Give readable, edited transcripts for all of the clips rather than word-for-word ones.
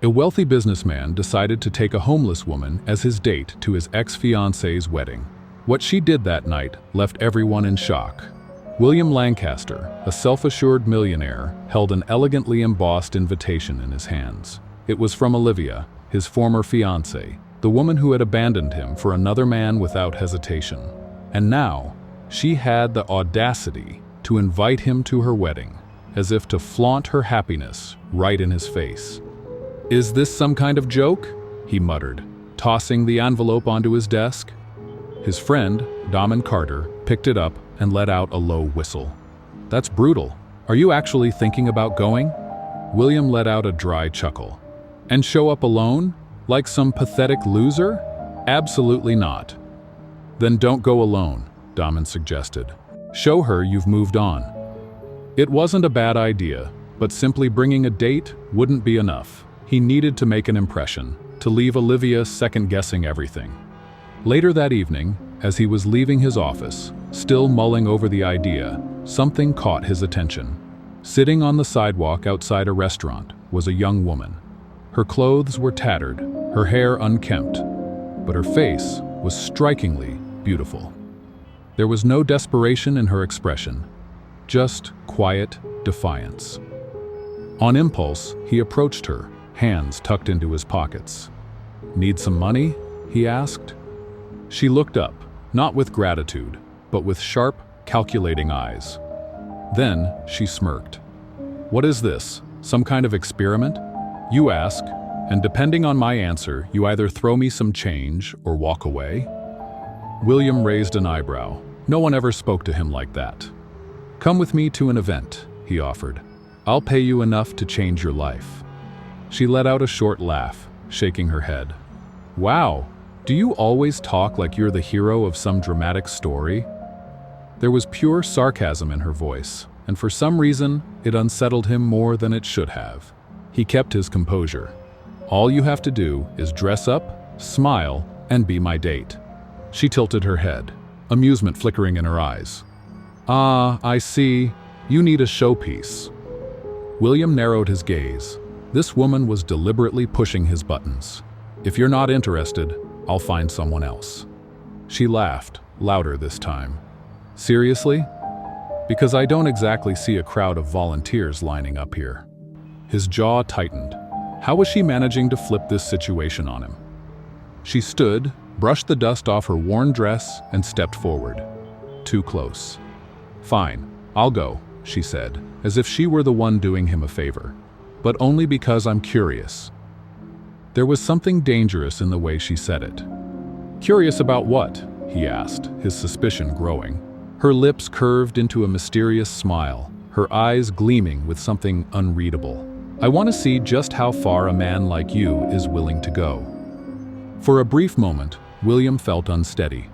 A wealthy businessman decided to take a homeless woman as his date to his ex-fiancee's wedding. What she did that night left everyone in shock. William Lancaster, a self-assured millionaire, held an elegantly embossed invitation in his hands. It was from Olivia, his former fiancée, the woman who had abandoned him for another man without hesitation. And now, she had the audacity to invite him to her wedding, as if to flaunt her happiness right in his face. "Is this some kind of joke?" he muttered, tossing the envelope onto his desk. His friend, Damon Carter, picked it up and let out a low whistle. "That's brutal. Are you actually thinking about going?" William let out a dry chuckle. "And show up alone? Like some pathetic loser? Absolutely not." "Then don't go alone," Damon suggested. "Show her you've moved on." It wasn't a bad idea, but simply bringing a date wouldn't be enough. He needed to make an impression, to leave Olivia second-guessing everything. Later that evening, as he was leaving his office, still mulling over the idea, something caught his attention. Sitting on the sidewalk outside a restaurant was a young woman. Her clothes were tattered, her hair unkempt, but her face was strikingly beautiful. There was no desperation in her expression, just quiet defiance. On impulse, he approached her, hands tucked into his pockets. "Need some money?" he asked. She looked up, not with gratitude, but with sharp, calculating eyes. Then she smirked. "What is this? Some kind of experiment? You ask, and depending on my answer, you either throw me some change or walk away?" William raised an eyebrow. No one ever spoke to him like that. "Come with me to an event," he offered. "I'll pay you enough to change your life." She let out a short laugh, shaking her head. "Wow, do you always talk like you're the hero of some dramatic story?" There was pure sarcasm in her voice, and for some reason, it unsettled him more than it should have. He kept his composure. "All you have to do is dress up, smile, and be my date." She tilted her head, amusement flickering in her eyes. "Ah, I see. You need a showpiece." William narrowed his gaze. This woman was deliberately pushing his buttons. "If you're not interested, I'll find someone else." She laughed, louder this time. "Seriously? Because I don't exactly see a crowd of volunteers lining up here." His jaw tightened. How was she managing to flip this situation on him? She stood, brushed the dust off her worn dress, and stepped forward. Too close. "Fine, I'll go," she said, as if she were the one doing him a favor. "But only because I'm curious." There was something dangerous in the way she said it. "Curious about what?" he asked, his suspicion growing. Her lips curved into a mysterious smile, her eyes gleaming with something unreadable. "I want to see just how far a man like you is willing to go." For a brief moment, William felt unsteady.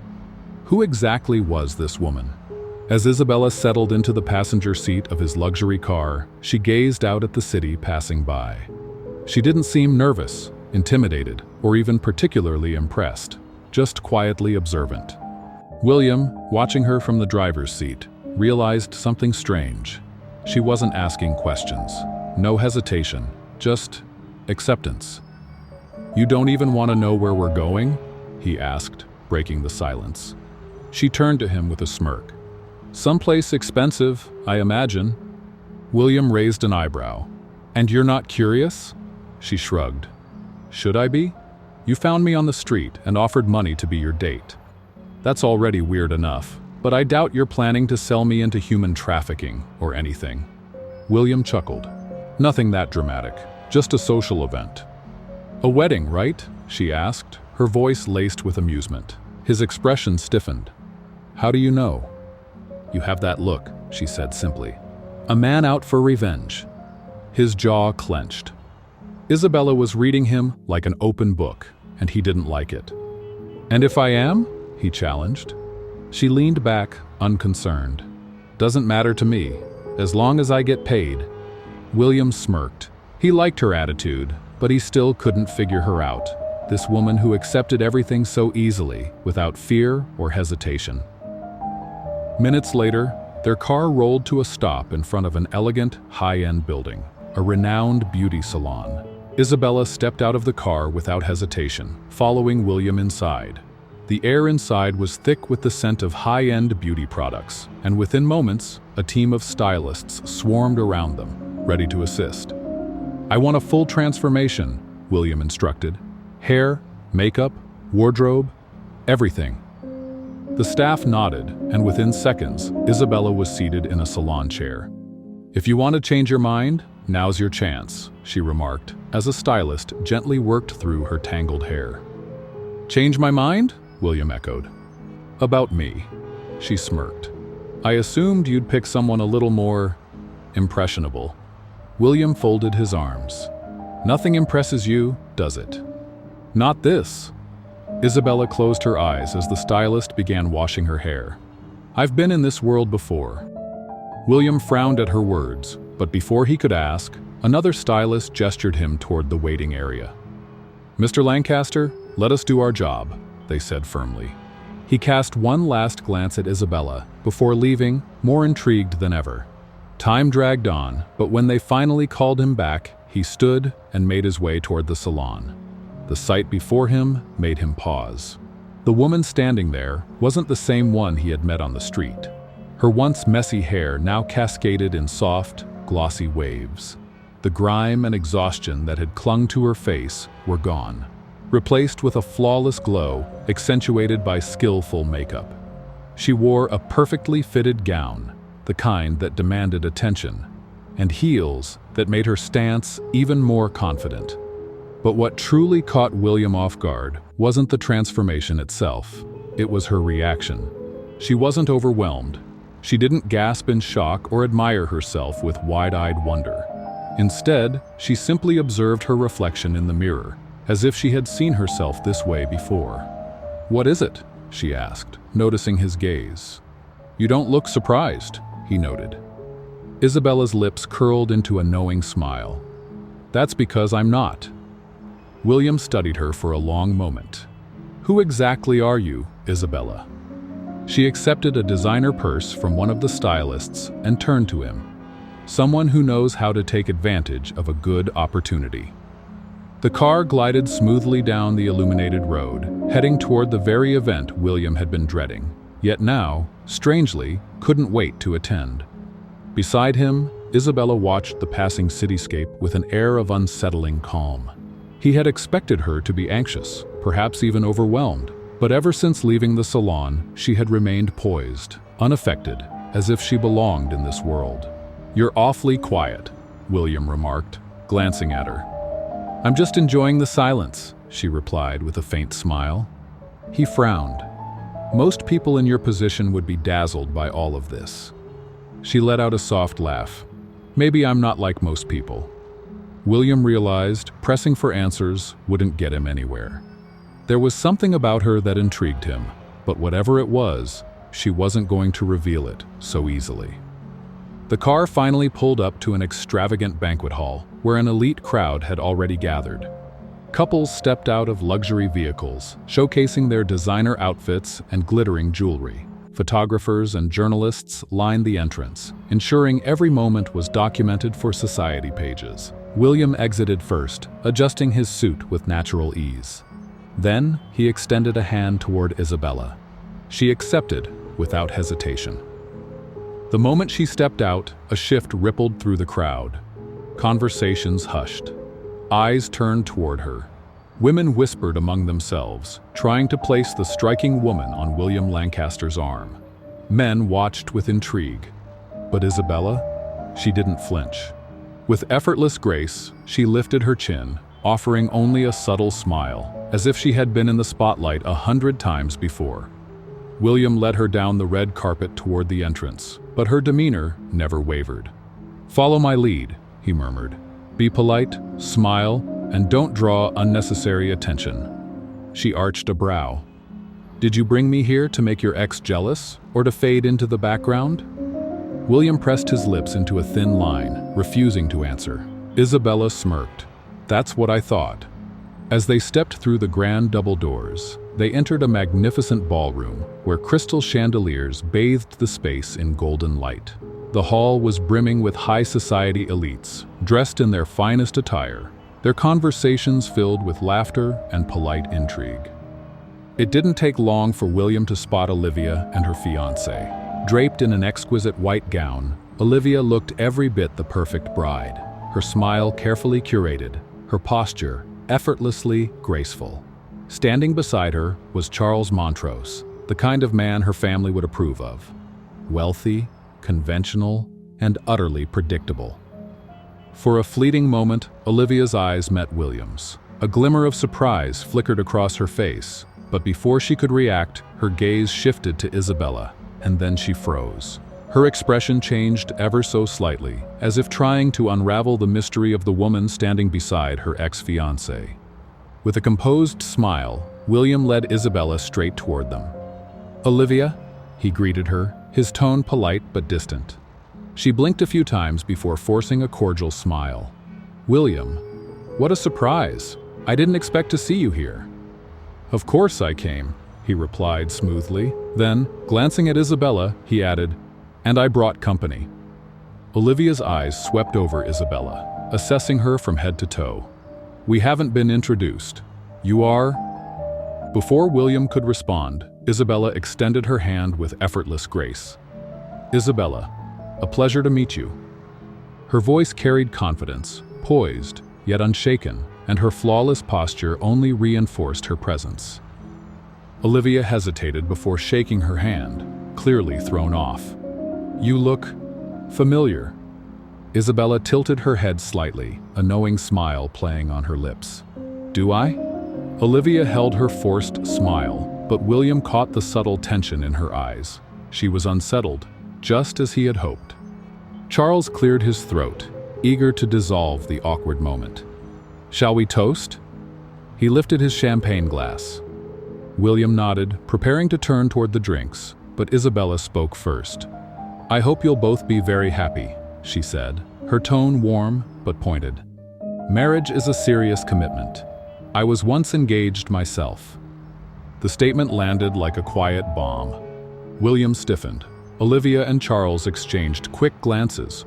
Who exactly was this woman? As Isabella settled into the passenger seat of his luxury car, she gazed out at the city passing by. She didn't seem nervous, intimidated, or even particularly impressed, just quietly observant. William, watching her from the driver's seat, realized something strange. She wasn't asking questions. No hesitation, just acceptance. "You don't even want to know where we're going?" he asked, breaking the silence. She turned to him with a smirk. "Someplace expensive, I imagine." William raised an eyebrow. "And you're not curious?" She shrugged. "Should I be? You found me on the street and offered money to be your date. That's already weird enough, but I doubt you're planning to sell me into human trafficking or anything." William chuckled. "Nothing that dramatic, just a social event." "A wedding, right?" she asked, her voice laced with amusement. His expression stiffened. "How do you know?" "You have that look," she said simply. "A man out for revenge." His jaw clenched. Isabella was reading him like an open book, and he didn't like it. "And if I am?" he challenged. She leaned back, unconcerned. "Doesn't matter to me, as long as I get paid." William smirked. He liked her attitude, but he still couldn't figure her out. This woman who accepted everything so easily, without fear or hesitation. Minutes later, their car rolled to a stop in front of an elegant, high-end building, a renowned beauty salon. Isabella stepped out of the car without hesitation, following William inside. The air inside was thick with the scent of high-end beauty products, and within moments, a team of stylists swarmed around them, ready to assist. "I want a full transformation," William instructed. "Hair, makeup, wardrobe, everything." The staff nodded, and within seconds, Isabella was seated in a salon chair. "If you want to change your mind, now's your chance," she remarked, as a stylist gently worked through her tangled hair. "Change my mind?" William echoed. "About me," she smirked. "I assumed you'd pick someone a little more impressionable." William folded his arms. "Nothing impresses you, does it?" "Not this." Isabella closed her eyes as the stylist began washing her hair. "I've been in this world before." William frowned at her words, but before he could ask, another stylist gestured him toward the waiting area. "Mr. Lancaster, let us do our job," they said firmly. He cast one last glance at Isabella before leaving, more intrigued than ever. Time dragged on, but when they finally called him back, he stood and made his way toward the salon. The sight before him made him pause. The woman standing there wasn't the same one he had met on the street. Her once messy hair now cascaded in soft, glossy waves. The grime and exhaustion that had clung to her face were gone, replaced with a flawless glow accentuated by skillful makeup. She wore a perfectly fitted gown, the kind that demanded attention, and heels that made her stance even more confident. But what truly caught William off guard wasn't the transformation itself, it was her reaction. She wasn't overwhelmed. She didn't gasp in shock or admire herself with wide-eyed wonder. Instead, she simply observed her reflection in the mirror, as if she had seen herself this way before. "What is it?" she asked, noticing his gaze. "You don't look surprised," he noted. Isabella's lips curled into a knowing smile. "That's because I'm not." William studied her for a long moment. "Who exactly are you, Isabella?" She accepted a designer purse from one of the stylists and turned to him. "Someone who knows how to take advantage of a good opportunity." The car glided smoothly down the illuminated road, heading toward the very event William had been dreading, yet now, strangely, couldn't wait to attend. Beside him, Isabella watched the passing cityscape with an air of unsettling calm. He had expected her to be anxious, perhaps even overwhelmed, but ever since leaving the salon, she had remained poised, unaffected, as if she belonged in this world. "You're awfully quiet," William remarked, glancing at her. "I'm just enjoying the silence," she replied with a faint smile. He frowned. "Most people in your position would be dazzled by all of this." She let out a soft laugh. "Maybe I'm not like most people." William realized pressing for answers wouldn't get him anywhere. There was something about her that intrigued him, but whatever it was, she wasn't going to reveal it so easily. The car finally pulled up to an extravagant banquet hall, where an elite crowd had already gathered. Couples stepped out of luxury vehicles, showcasing their designer outfits and glittering jewelry. Photographers and journalists lined the entrance, ensuring every moment was documented for society pages. William exited first, adjusting his suit with natural ease. Then, he extended a hand toward Isabella. She accepted without hesitation. The moment she stepped out, a shift rippled through the crowd. Conversations hushed. Eyes turned toward her. Women whispered among themselves, trying to place the striking woman on William Lancaster's arm. Men watched with intrigue. But Isabella? She didn't flinch. With effortless grace, she lifted her chin, offering only a subtle smile, as if she had been in the spotlight 100 times before. William led her down the red carpet toward the entrance, but her demeanor never wavered. "Follow my lead," he murmured. "Be polite, smile, and don't draw unnecessary attention." She arched a brow. "Did you bring me here to make your ex jealous, or to fade into the background?" William pressed his lips into a thin line, refusing to answer. Isabella smirked. "That's what I thought." As they stepped through the grand double doors, they entered a magnificent ballroom where crystal chandeliers bathed the space in golden light. The hall was brimming with high society elites, dressed in their finest attire, their conversations filled with laughter and polite intrigue. It didn't take long for William to spot Olivia and her fiancé. Draped in an exquisite white gown, Olivia looked every bit the perfect bride, her smile carefully curated, her posture effortlessly graceful. Standing beside her was Charles Montrose, the kind of man her family would approve of. Wealthy, conventional, and utterly predictable. For a fleeting moment, Olivia's eyes met William's. A glimmer of surprise flickered across her face, but before she could react, her gaze shifted to Isabella, and then she froze. Her expression changed ever so slightly, as if trying to unravel the mystery of the woman standing beside her ex-fiancé. With a composed smile, William led Isabella straight toward them. "Olivia," he greeted her, his tone polite but distant. She blinked a few times before forcing a cordial smile. "William, what a surprise! I didn't expect to see you here." "Of course I came," he replied smoothly. Then, glancing at Isabella, he added, "And I brought company." Olivia's eyes swept over Isabella, assessing her from head to toe. "We haven't been introduced. You are—" Before William could respond, Isabella extended her hand with effortless grace. "Isabella, a pleasure to meet you." Her voice carried confidence, poised, yet unshaken, and her flawless posture only reinforced her presence. Olivia hesitated before shaking her hand, clearly thrown off. "You look familiar." Isabella tilted her head slightly, a knowing smile playing on her lips. "Do I?" Olivia held her forced smile, but William caught the subtle tension in her eyes. She was unsettled, just as he had hoped. Charles cleared his throat, eager to dissolve the awkward moment. "Shall we toast?" He lifted his champagne glass. William nodded, preparing to turn toward the drinks, but Isabella spoke first. "I hope you'll both be very happy," she said, her tone warm but pointed. "Marriage is a serious commitment. I was once engaged myself." The statement landed like a quiet bomb. William stiffened. Olivia and Charles exchanged quick glances.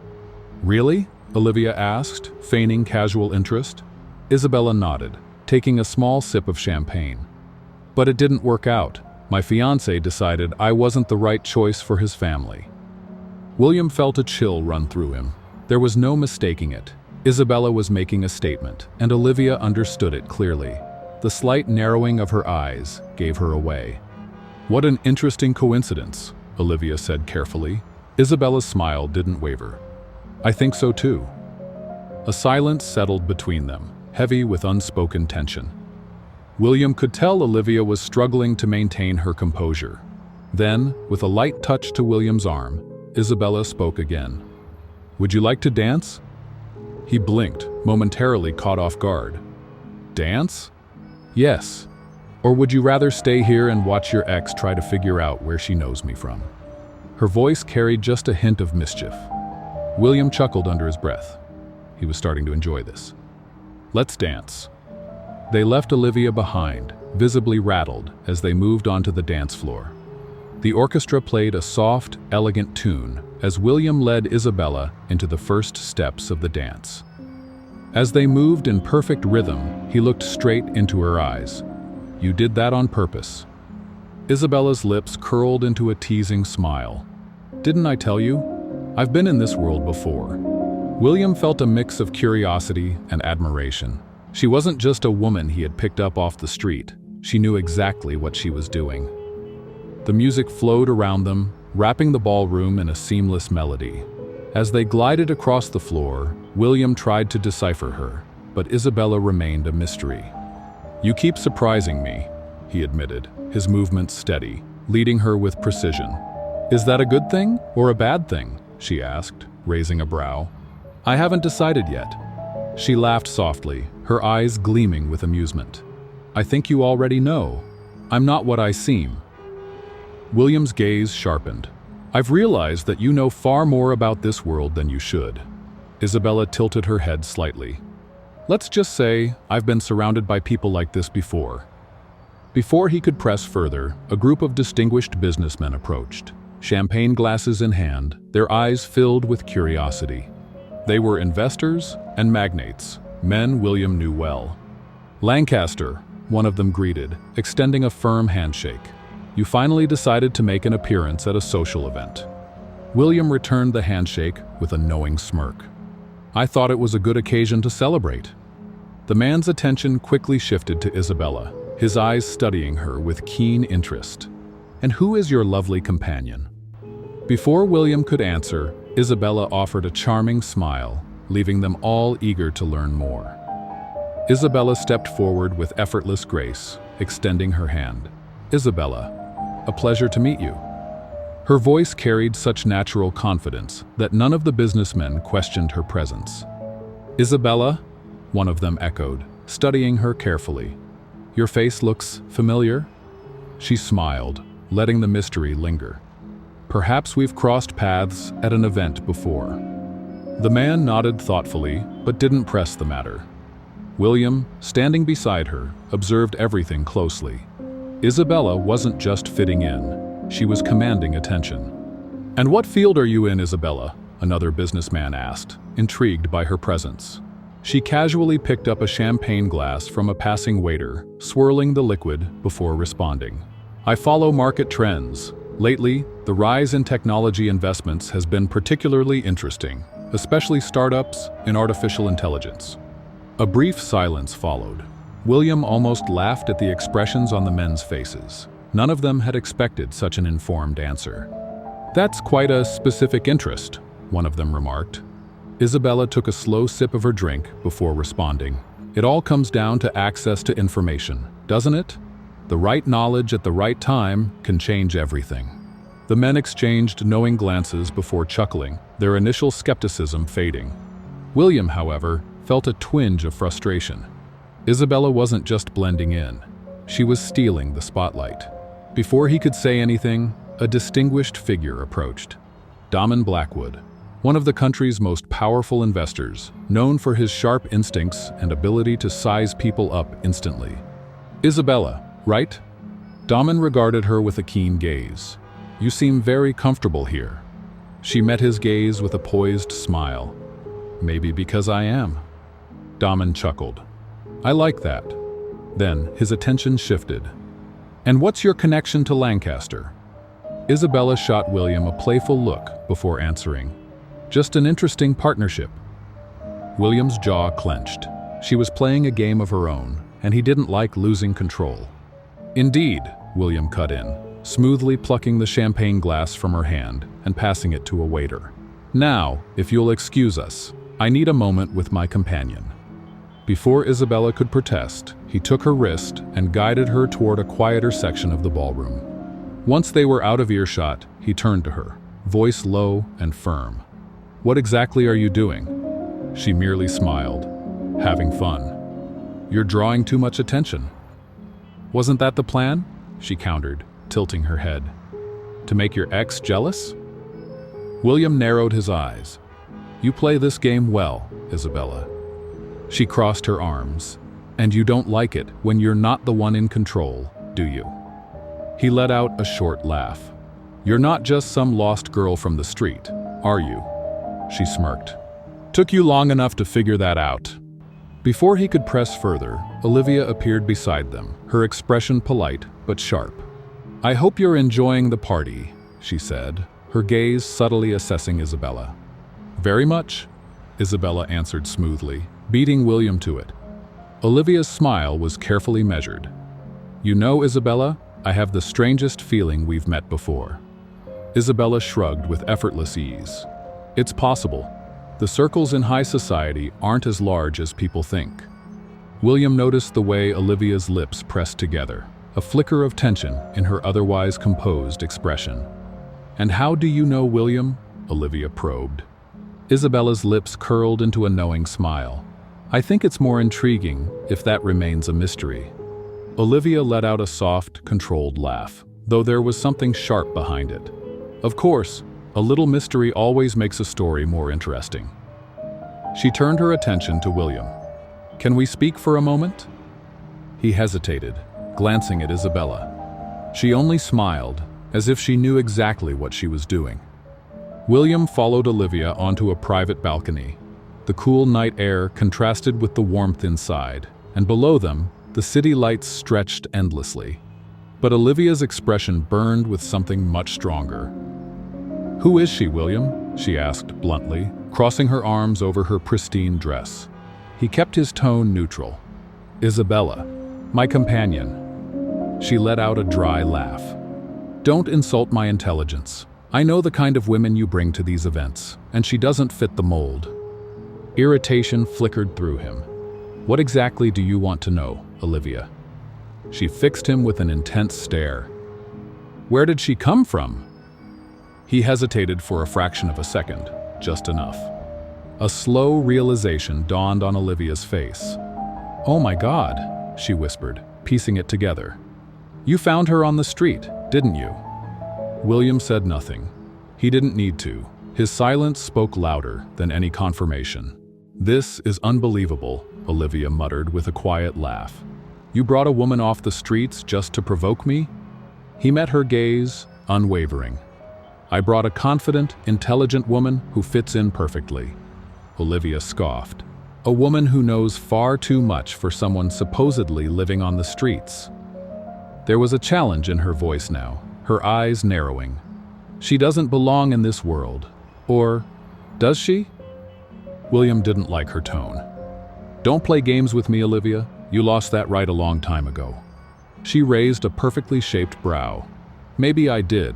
"Really?" Olivia asked, feigning casual interest. Isabella nodded, taking a small sip of champagne. "But it didn't work out. My fiancé decided I wasn't the right choice for his family." William felt a chill run through him. There was no mistaking it. Isabella was making a statement, and Olivia understood it clearly. The slight narrowing of her eyes gave her away. "What an interesting coincidence," Olivia said carefully. Isabella's smile didn't waver. "I think so too." A silence settled between them, heavy with unspoken tension. William could tell Olivia was struggling to maintain her composure. Then, with a light touch to William's arm, Isabella spoke again. "Would you like to dance?" He blinked, momentarily caught off guard. "Dance?" "Yes. Or would you rather stay here and watch your ex try to figure out where she knows me from?" Her voice carried just a hint of mischief. William chuckled under his breath. He was starting to enjoy this. "Let's dance." They left Olivia behind, visibly rattled as they moved onto the dance floor. The orchestra played a soft, elegant tune as William led Isabella into the first steps of the dance. As they moved in perfect rhythm, he looked straight into her eyes. "You did that on purpose." Isabella's lips curled into a teasing smile. "Didn't I tell you? I've been in this world before." William felt a mix of curiosity and admiration. She wasn't just a woman he had picked up off the street. She knew exactly what she was doing. The music flowed around them, wrapping the ballroom in a seamless melody. As they glided across the floor, William tried to decipher her, but Isabella remained a mystery. "You keep surprising me," he admitted, his movements steady, leading her with precision. "Is that a good thing or a bad thing?" she asked, raising a brow. "I haven't decided yet." She laughed softly, her eyes gleaming with amusement. "I think you already know. I'm not what I seem." William's gaze sharpened. "I've realized that you know far more about this world than you should." Isabella tilted her head slightly. "Let's just say I've been surrounded by people like this before." Before he could press further, a group of distinguished businessmen approached, champagne glasses in hand, their eyes filled with curiosity. They were investors and magnates, Men William knew well. Lancaster, one of them greeted, extending a firm handshake. You finally decided to make an appearance at a social event. William returned the handshake with a knowing smirk. I thought it was a good occasion to celebrate. The man's attention quickly shifted to Isabella, his eyes studying her with keen interest. And who is your lovely companion? Before William could answer, Isabella offered a charming smile, leaving them all eager to learn more. Isabella stepped forward with effortless grace, extending her hand. Isabella, a pleasure to meet you. Her voice carried such natural confidence that none of the businessmen questioned her presence. Isabella, one of them echoed, studying her carefully. Your face looks familiar? She smiled, letting the mystery linger. Perhaps we've crossed paths at an event before. The man nodded thoughtfully, but didn't press the matter. William, standing beside her, observed everything closely. Isabella wasn't just fitting in, she was commanding attention. And what field are you in, Isabella? Another businessman asked, intrigued by her presence. She casually picked up a champagne glass from a passing waiter, swirling the liquid before responding. I follow market trends. Lately, the rise in technology investments has been particularly interesting, especially startups in artificial intelligence. A brief silence followed. William almost laughed at the expressions on the men's faces. None of them had expected such an informed answer. That's quite a specific interest, one of them remarked. Isabella took a slow sip of her drink before responding. It all comes down to access to information, doesn't it? The right knowledge at the right time can change everything. The men exchanged knowing glances before chuckling, their initial skepticism fading. William, however, felt a twinge of frustration. Isabella wasn't just blending in. She was stealing the spotlight. Before he could say anything, a distinguished figure approached. Damon Blackwood, one of the country's most powerful investors, known for his sharp instincts and ability to size people up instantly. Isabella, right? Damon regarded her with a keen gaze. You seem very comfortable here. She met his gaze with a poised smile. Maybe because I am. Damon chuckled. I like that. Then his attention shifted. And what's your connection to Lancaster? Isabella shot William a playful look before answering. Just an interesting partnership. William's jaw clenched. She was playing a game of her own, and he didn't like losing control. Indeed, William cut in, smoothly plucking the champagne glass from her hand and passing it to a waiter. Now, if you'll excuse us, I need a moment with my companion. Before Isabella could protest, he took her wrist and guided her toward a quieter section of the ballroom. Once they were out of earshot, he turned to her, voice low and firm. What exactly are you doing? She merely smiled. Having fun. You're drawing too much attention. Wasn't that the plan? She countered, tilting her head. To make your ex jealous? William narrowed his eyes. You play this game well, Isabella. She crossed her arms. And you don't like it when you're not the one in control, do you? He let out a short laugh. You're not just some lost girl from the street, are you? She smirked. Took you long enough to figure that out. Before he could press further, Olivia appeared beside them, her expression polite but sharp. I hope you're enjoying the party, she said, her gaze subtly assessing Isabella. Very much, Isabella answered smoothly, beating William to it. Olivia's smile was carefully measured. You know, Isabella, I have the strangest feeling we've met before. Isabella shrugged with effortless ease. It's possible. The circles in high society aren't as large as people think. William noticed the way Olivia's lips pressed together, a flicker of tension in her otherwise composed expression. And how do you know, William? Olivia probed. Isabella's lips curled into a knowing smile. I think it's more intriguing if that remains a mystery. Olivia let out a soft, controlled laugh, though there was something sharp behind it. Of course, a little mystery always makes a story more interesting. She turned her attention to William. Can we speak for a moment? He hesitated, glancing at Isabella. She only smiled, as if she knew exactly what she was doing. William followed Olivia onto a private balcony. The cool night air contrasted with the warmth inside, and below them, the city lights stretched endlessly. But Olivia's expression burned with something much stronger. "Who is she, William?" she asked bluntly, crossing her arms over her pristine dress. He kept his tone neutral. "Isabella, my companion." She let out a dry laugh. "Don't insult my intelligence. I know the kind of women you bring to these events, and she doesn't fit the mold." Irritation flickered through him. "What exactly do you want to know, Olivia?" She fixed him with an intense stare. "Where did she come from?" He hesitated for a fraction of a second, just enough. A slow realization dawned on Olivia's face. "Oh my God," she whispered, piecing it together. "You found her on the street, didn't you?" William said nothing. He didn't need to. His silence spoke louder than any confirmation. "This is unbelievable," Olivia muttered with a quiet laugh. "You brought a woman off the streets just to provoke me?" He met her gaze, unwavering. "I brought a confident, intelligent woman who fits in perfectly." Olivia scoffed. "A woman who knows far too much for someone supposedly living on the streets." There was a challenge in her voice now, her eyes narrowing. "She doesn't belong in this world. Or does she?" William didn't like her tone. "Don't play games with me, Olivia. You lost that right a long time ago." She raised a perfectly shaped brow. "Maybe I did,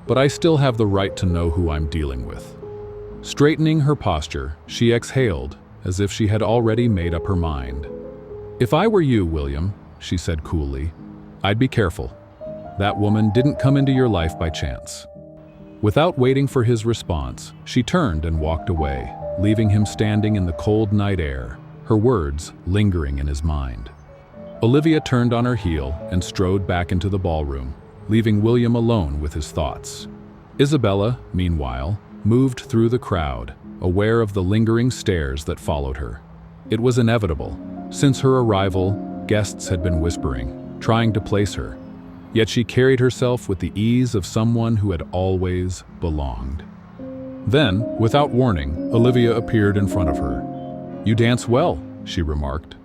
but I still have the right to know who I'm dealing with." Straightening her posture, she exhaled, as if she had already made up her mind. "If I were you, William," she said coolly, "I'd be careful. That woman didn't come into your life by chance." Without waiting for his response, she turned and walked away, leaving him standing in the cold night air, her words lingering in his mind. Olivia turned on her heel and strode back into the ballroom, leaving William alone with his thoughts. Isabella, meanwhile, moved through the crowd, aware of the lingering stares that followed her. It was inevitable. Since her arrival, guests had been whispering, trying to place her. Yet she carried herself with the ease of someone who had always belonged. Then, without warning, Olivia appeared in front of her. "You dance well," she remarked.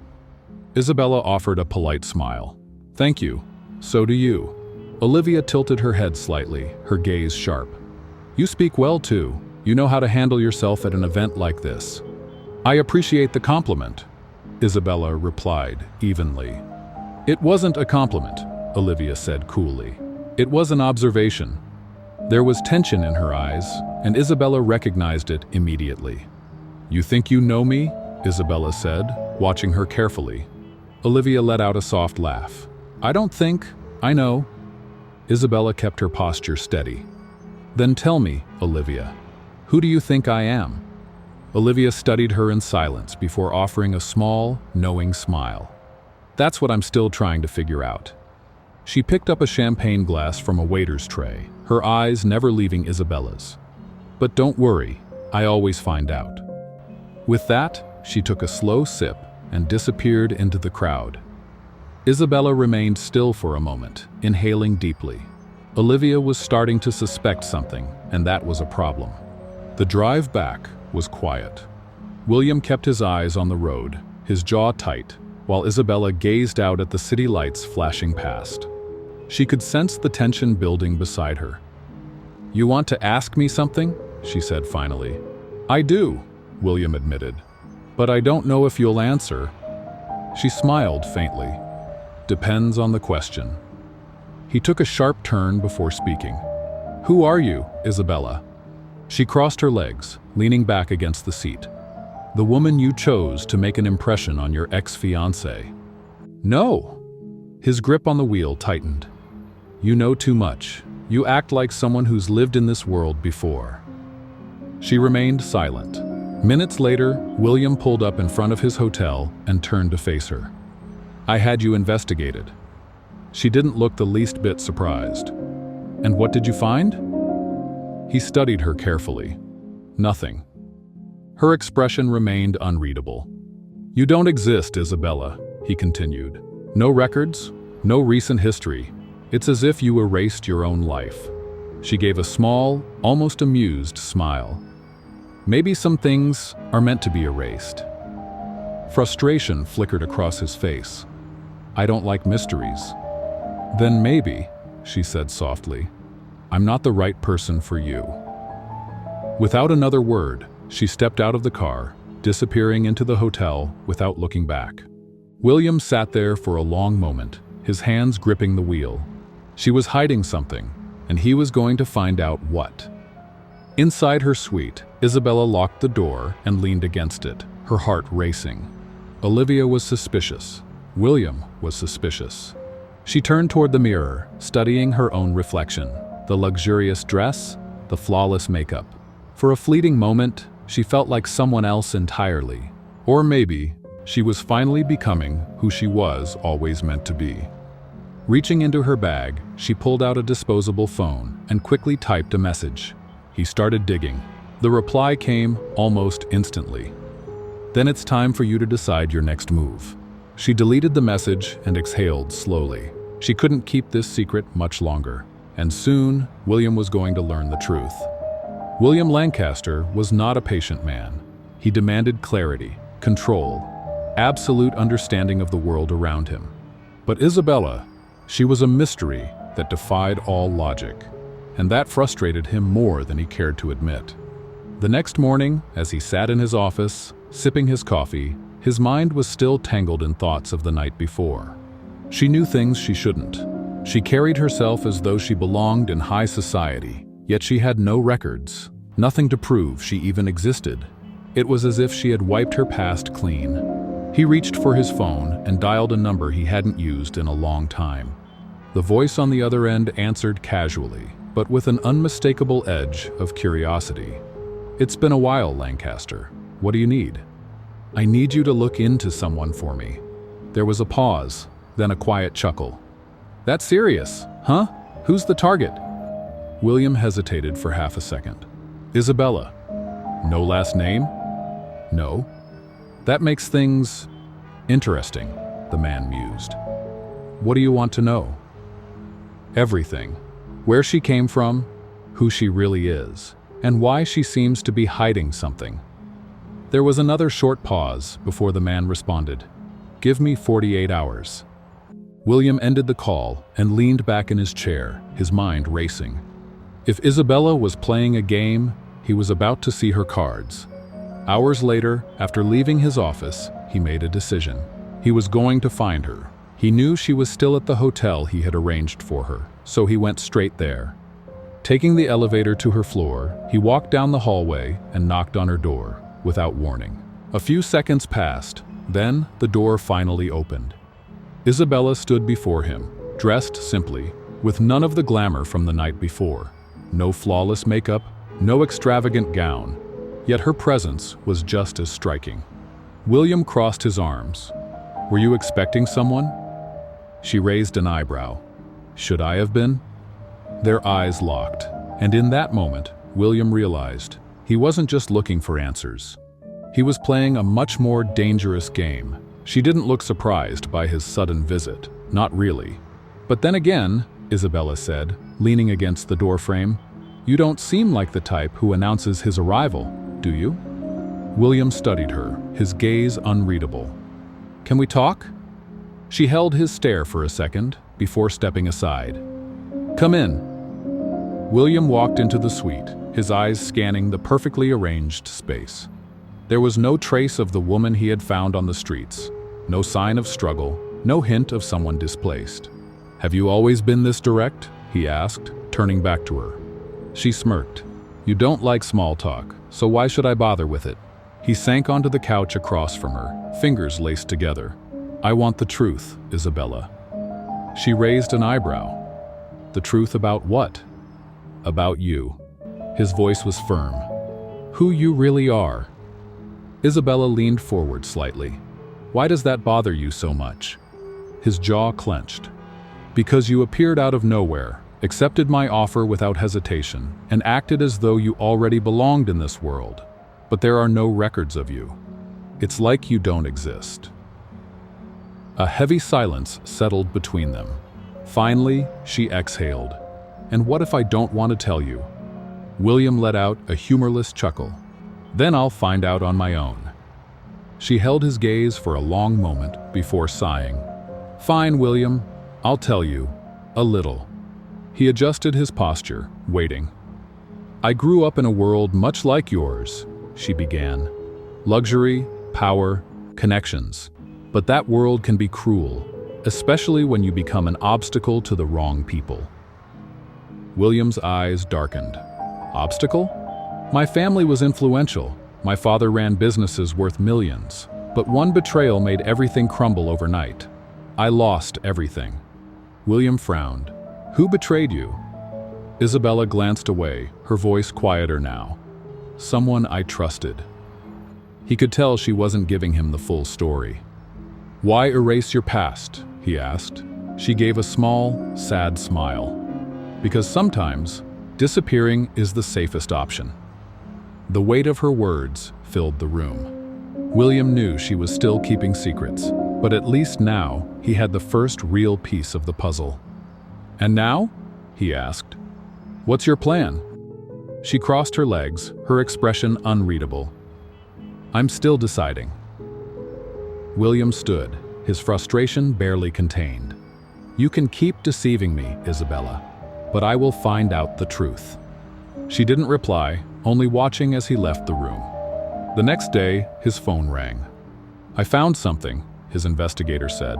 Isabella offered a polite smile. "Thank you. So do you." Olivia tilted her head slightly, her gaze sharp. "You speak well too. You know how to handle yourself at an event like this." "I appreciate the compliment," Isabella replied evenly. "It wasn't a compliment," Olivia said coolly. "It was an observation." There was tension in her eyes, and Isabella recognized it immediately. "You think you know me?" Isabella said, watching her carefully. Olivia let out a soft laugh. "I don't think, I know." Isabella kept her posture steady. "Then tell me, Olivia, who do you think I am?" Olivia studied her in silence before offering a small, knowing smile. "That's what I'm still trying to figure out." She picked up a champagne glass from a waiter's tray, her eyes never leaving Isabella's. "But don't worry, I always find out." With that, she took a slow sip and disappeared into the crowd. Isabella remained still for a moment, inhaling deeply. Olivia was starting to suspect something, and that was a problem. The drive back was quiet. William kept his eyes on the road, his jaw tight, while Isabella gazed out at the city lights flashing past. She could sense the tension building beside her. "You want to ask me something?" she said finally. "I do," William admitted. "But I don't know if you'll answer." She smiled faintly. "Depends on the question." He took a sharp turn before speaking. "Who are you, Isabella?" She crossed her legs, leaning back against the seat. "The woman you chose to make an impression on your ex-fiancé." "No!" His grip on the wheel tightened. "You know too much. You act like someone who's lived in this world before." She remained silent. Minutes later, William pulled up in front of his hotel and turned to face her. "I had you investigated." She didn't look the least bit surprised. "And what did you find?" He studied her carefully. "Nothing." Her expression remained unreadable. "You don't exist, Isabella," he continued. "No records, no recent history. It's as if you erased your own life." She gave a small, almost amused smile. Maybe some things are meant to be erased. Frustration flickered across his face. I don't like mysteries. Then maybe, she said softly, I'm not the right person for you. Without another word, she stepped out of the car, disappearing into the hotel without looking back. William sat there for a long moment, his hands gripping the wheel. She was hiding something, and he was going to find out what. Inside her suite, Isabella locked the door and leaned against it, her heart racing. Olivia was suspicious. William was suspicious. She turned toward the mirror, studying her own reflection, the luxurious dress, the flawless makeup. For a fleeting moment, she felt like someone else entirely. Or maybe, she was finally becoming who she was always meant to be. Reaching into her bag, she pulled out a disposable phone and quickly typed a message. He started digging. The reply came almost instantly. Then it's time for you to decide your next move. She deleted the message and exhaled slowly. She couldn't keep this secret much longer, and soon William was going to learn the truth. William Lancaster was not a patient man. He demanded clarity, control, absolute understanding of the world around him. But Isabella, she was a mystery that defied all logic, and that frustrated him more than he cared to admit. The next morning, as he sat in his office, sipping his coffee, his mind was still tangled in thoughts of the night before. She knew things she shouldn't. She carried herself as though she belonged in high society, yet she had no records, nothing to prove she even existed. It was as if she had wiped her past clean. He reached for his phone and dialed a number he hadn't used in a long time. The voice on the other end answered casually, but with an unmistakable edge of curiosity. It's been a while, Lancaster. What do you need? I need you to look into someone for me. There was a pause, then a quiet chuckle. That's serious, huh? Who's the target? William hesitated for half a second. Isabella. No last name? No. That makes things interesting, the man mused. What do you want to know? Everything. Where she came from, who she really is, and why she seems to be hiding something. There was another short pause before the man responded. Give me 48 hours. William ended the call and leaned back in his chair, his mind racing. If Isabella was playing a game, he was about to see her cards. Hours later, after leaving his office, he made a decision. He was going to find her. He knew she was still at the hotel he had arranged for her, so he went straight there. Taking the elevator to her floor, he walked down the hallway and knocked on her door, without warning. A few seconds passed, then the door finally opened. Isabella stood before him, dressed simply, with none of the glamour from the night before. No flawless makeup, no extravagant gown, yet her presence was just as striking. William crossed his arms. Were you expecting someone? She raised an eyebrow. Should I have been? Their eyes locked, and in that moment, William realized he wasn't just looking for answers. He was playing a much more dangerous game. She didn't look surprised by his sudden visit, not really. But then again, Isabella said, leaning against the doorframe, you don't seem like the type who announces his arrival, do you? William studied her, his gaze unreadable. Can we talk? She held his stare for a second before stepping aside. Come in. William walked into the suite, his eyes scanning the perfectly arranged space. There was no trace of the woman he had found on the streets, no sign of struggle, no hint of someone displaced. Have you always been this direct? He asked, turning back to her. She smirked. You don't like small talk, so why should I bother with it? He sank onto the couch across from her, fingers laced together. I want the truth, Isabella. She raised an eyebrow. The truth about what? About you. His voice was firm. Who you really are. Isabella leaned forward slightly. Why does that bother you so much? His jaw clenched. Because you appeared out of nowhere, accepted my offer without hesitation, and acted as though you already belonged in this world. But there are no records of you. It's like you don't exist. A heavy silence settled between them. Finally, she exhaled. And what if I don't want to tell you? William let out a humorless chuckle. Then I'll find out on my own." She held his gaze for a long moment before sighing. "Fine, William, I'll tell you. A little." He adjusted his posture, waiting. "I grew up in a world much like yours," she began. "Luxury, power, connections. But that world can be cruel, especially when you become an obstacle to the wrong people." William's eyes darkened. "Obstacle? My family was influential. My father ran businesses worth millions. But one betrayal made everything crumble overnight. I lost everything." William frowned. "Who betrayed you?" Isabella glanced away, her voice quieter now. "Someone I trusted." He could tell she wasn't giving him the full story. "Why erase your past?" he asked. She gave a small, sad smile. "Because sometimes, disappearing is the safest option." The weight of her words filled the room. William knew she was still keeping secrets, but at least now he had the first real piece of the puzzle. "And now?" he asked. "What's your plan?" She crossed her legs, her expression unreadable. "I'm still deciding." William stood, his frustration barely contained. "You can keep deceiving me, Isabella, but I will find out the truth." She didn't reply, only watching as he left the room. The next day, his phone rang. "I found something," his investigator said.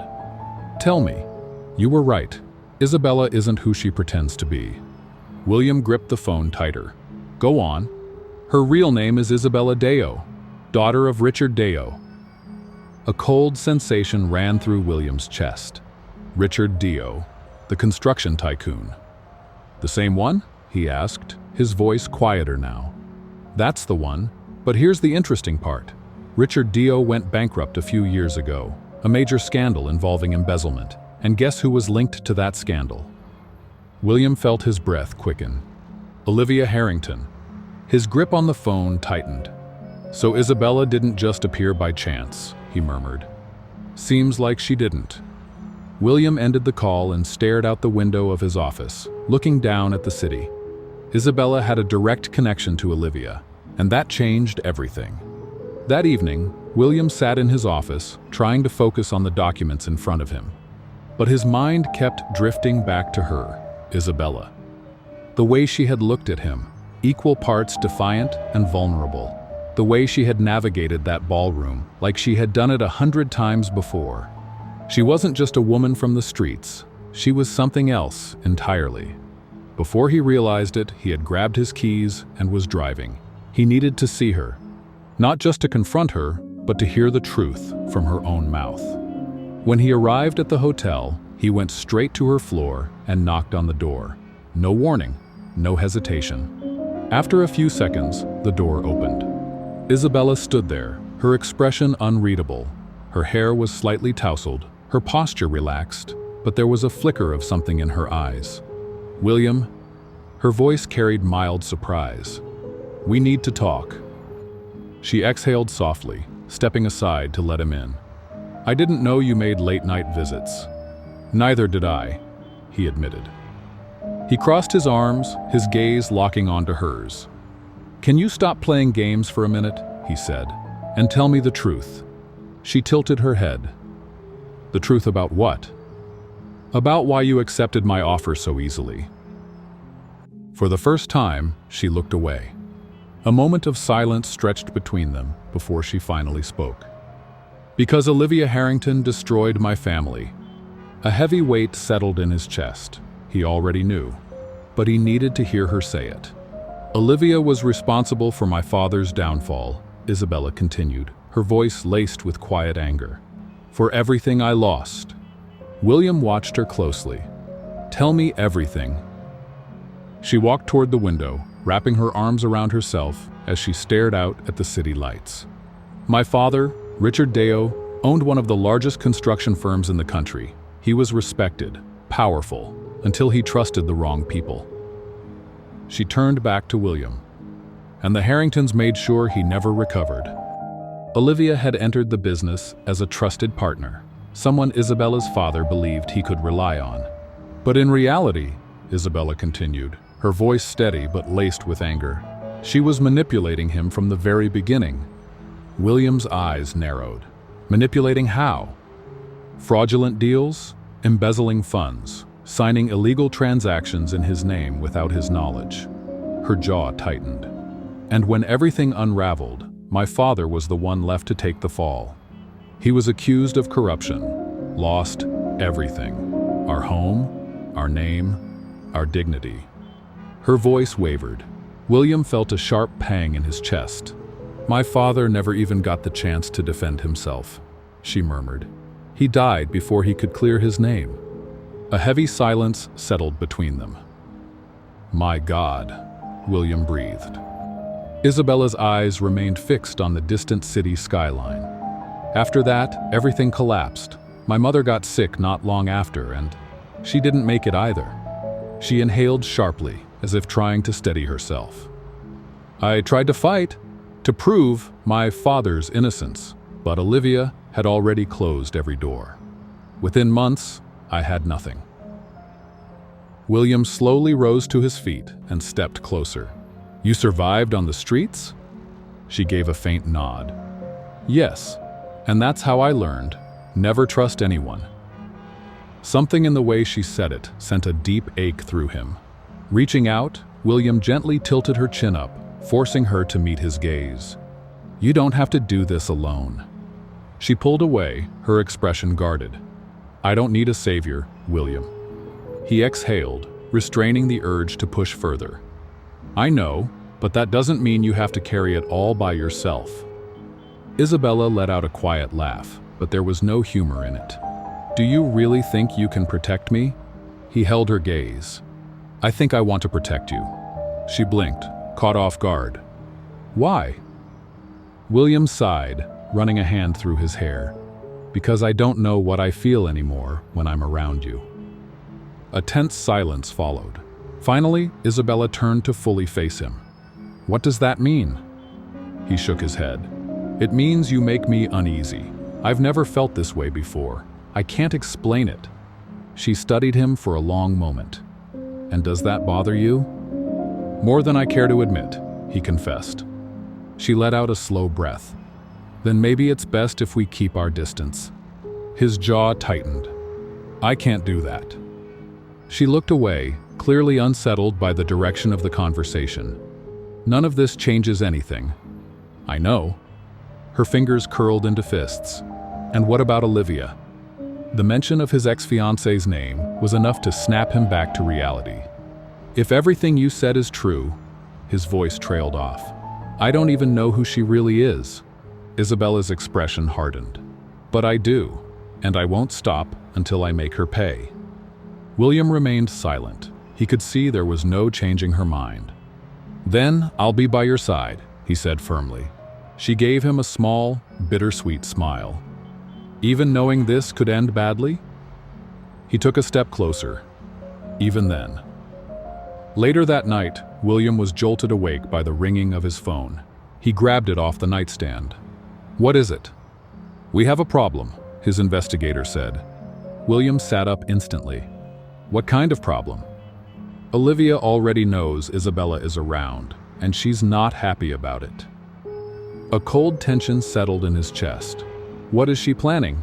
"Tell me." "You were right. Isabella isn't who she pretends to be." William gripped the phone tighter. "Go on." "Her real name is Isabella Deo, daughter of Richard Deo." A cold sensation ran through William's chest. Richard Deo, the construction tycoon. "The same one?" he asked, his voice quieter now. "That's the one, but here's the interesting part. Richard Deo went bankrupt a few years ago, a major scandal involving embezzlement, and guess who was linked to that scandal?" William felt his breath quicken. Olivia Harrington. His grip on the phone tightened. "So Isabella didn't just appear by chance," he murmured. "Seems like she didn't." William ended the call and stared out the window of his office, looking down at the city. Isabella had a direct connection to Olivia, and that changed everything. That evening, William sat in his office, trying to focus on the documents in front of him. But his mind kept drifting back to her, Isabella. The way she had looked at him, equal parts defiant and vulnerable. The way she had navigated that ballroom, like she had done it 100 times before. She wasn't just a woman from the streets, she was something else entirely. Before he realized it, he had grabbed his keys and was driving. He needed to see her. Not just to confront her, but to hear the truth from her own mouth. When he arrived at the hotel, he went straight to her floor and knocked on the door. No warning, no hesitation. After a few seconds, the door opened. Isabella stood there, her expression unreadable. Her hair was slightly tousled, her posture relaxed, but there was a flicker of something in her eyes. "William," her voice carried mild surprise. "We need to talk." She exhaled softly, stepping aside to let him in. "I didn't know you made late-night visits." "Neither did I," he admitted. He crossed his arms, his gaze locking onto hers. "Can you stop playing games for a minute?" he said, "and tell me the truth." She tilted her head. "The truth about what?" "About why you accepted my offer so easily." For the first time, she looked away. A moment of silence stretched between them before she finally spoke. "Because Olivia Harrington destroyed my family." A heavy weight settled in his chest. He already knew, but he needed to hear her say it. "Olivia was responsible for my father's downfall," Isabella continued, her voice laced with quiet anger. "For everything I lost." William watched her closely. "Tell me everything." She walked toward the window, wrapping her arms around herself as she stared out at the city lights. "My father, Richard Deo, owned one of the largest construction firms in the country. He was respected, powerful, until he trusted the wrong people." She turned back to William. "And the Harringtons made sure he never recovered." Olivia had entered the business as a trusted partner, someone Isabella's father believed he could rely on. "But in reality," Isabella continued, her voice steady but laced with anger, She was manipulating him from the very beginning. William's eyes narrowed. Manipulating how? Fraudulent deals, embezzling funds, signing illegal transactions in his name without his knowledge. Her jaw tightened. And when everything unraveled, my father was the one left to take the fall. He was accused of corruption, lost everything. Our home, our name, our dignity. Her voice wavered. William felt a sharp pang in his chest. My father never even got the chance to defend himself, she murmured. He died before he could clear his name. A heavy silence settled between them. My God, William breathed. Isabella's eyes remained fixed on the distant city skyline. After that, everything collapsed. My mother got sick not long after, and she didn't make it either. She inhaled sharply, as if trying to steady herself. I tried to fight, to prove my father's innocence, but Olivia had already closed every door. Within months, I had nothing. William slowly rose to his feet and stepped closer. You survived on the streets? She gave a faint nod. Yes, and that's how I learned. Never trust anyone. Something in the way she said it sent a deep ache through him. Reaching out, William gently tilted her chin up, forcing her to meet his gaze. You don't have to do this alone. She pulled away, her expression guarded. I don't need a savior, William. He exhaled, restraining the urge to push further. I know, but that doesn't mean you have to carry it all by yourself. Isabella let out a quiet laugh, but there was no humor in it. Do you really think you can protect me? He held her gaze. I think I want to protect you. She blinked, caught off guard. Why? William sighed, running a hand through his hair. Because I don't know what I feel anymore when I'm around you. A tense silence followed. Finally, Isabella turned to fully face him. What does that mean? He shook his head. It means you make me uneasy. I've never felt this way before. I can't explain it. She studied him for a long moment. And does that bother you? More than I care to admit, he confessed. She let out a slow breath. Then maybe it's best if we keep our distance. His jaw tightened. I can't do that. She looked away, clearly unsettled by the direction of the conversation. None of this changes anything. I know. Her fingers curled into fists. And what about Olivia? The mention of his ex-fiancée's name was enough to snap him back to reality. If everything you said is true, his voice trailed off. I don't even know who she really is. Isabella's expression hardened. But I do, and I won't stop until I make her pay. William remained silent. He could see there was no changing her mind. Then I'll be by your side, he said firmly. She gave him a small, bittersweet smile. Even knowing this could end badly? He took a step closer. Even then. Later that night, William was jolted awake by the ringing of his phone. He grabbed it off the nightstand. What is it? We have a problem, his investigator said. William sat up instantly. What kind of problem? Olivia already knows Isabella is around, and she's not happy about it. A cold tension settled in his chest. What is she planning?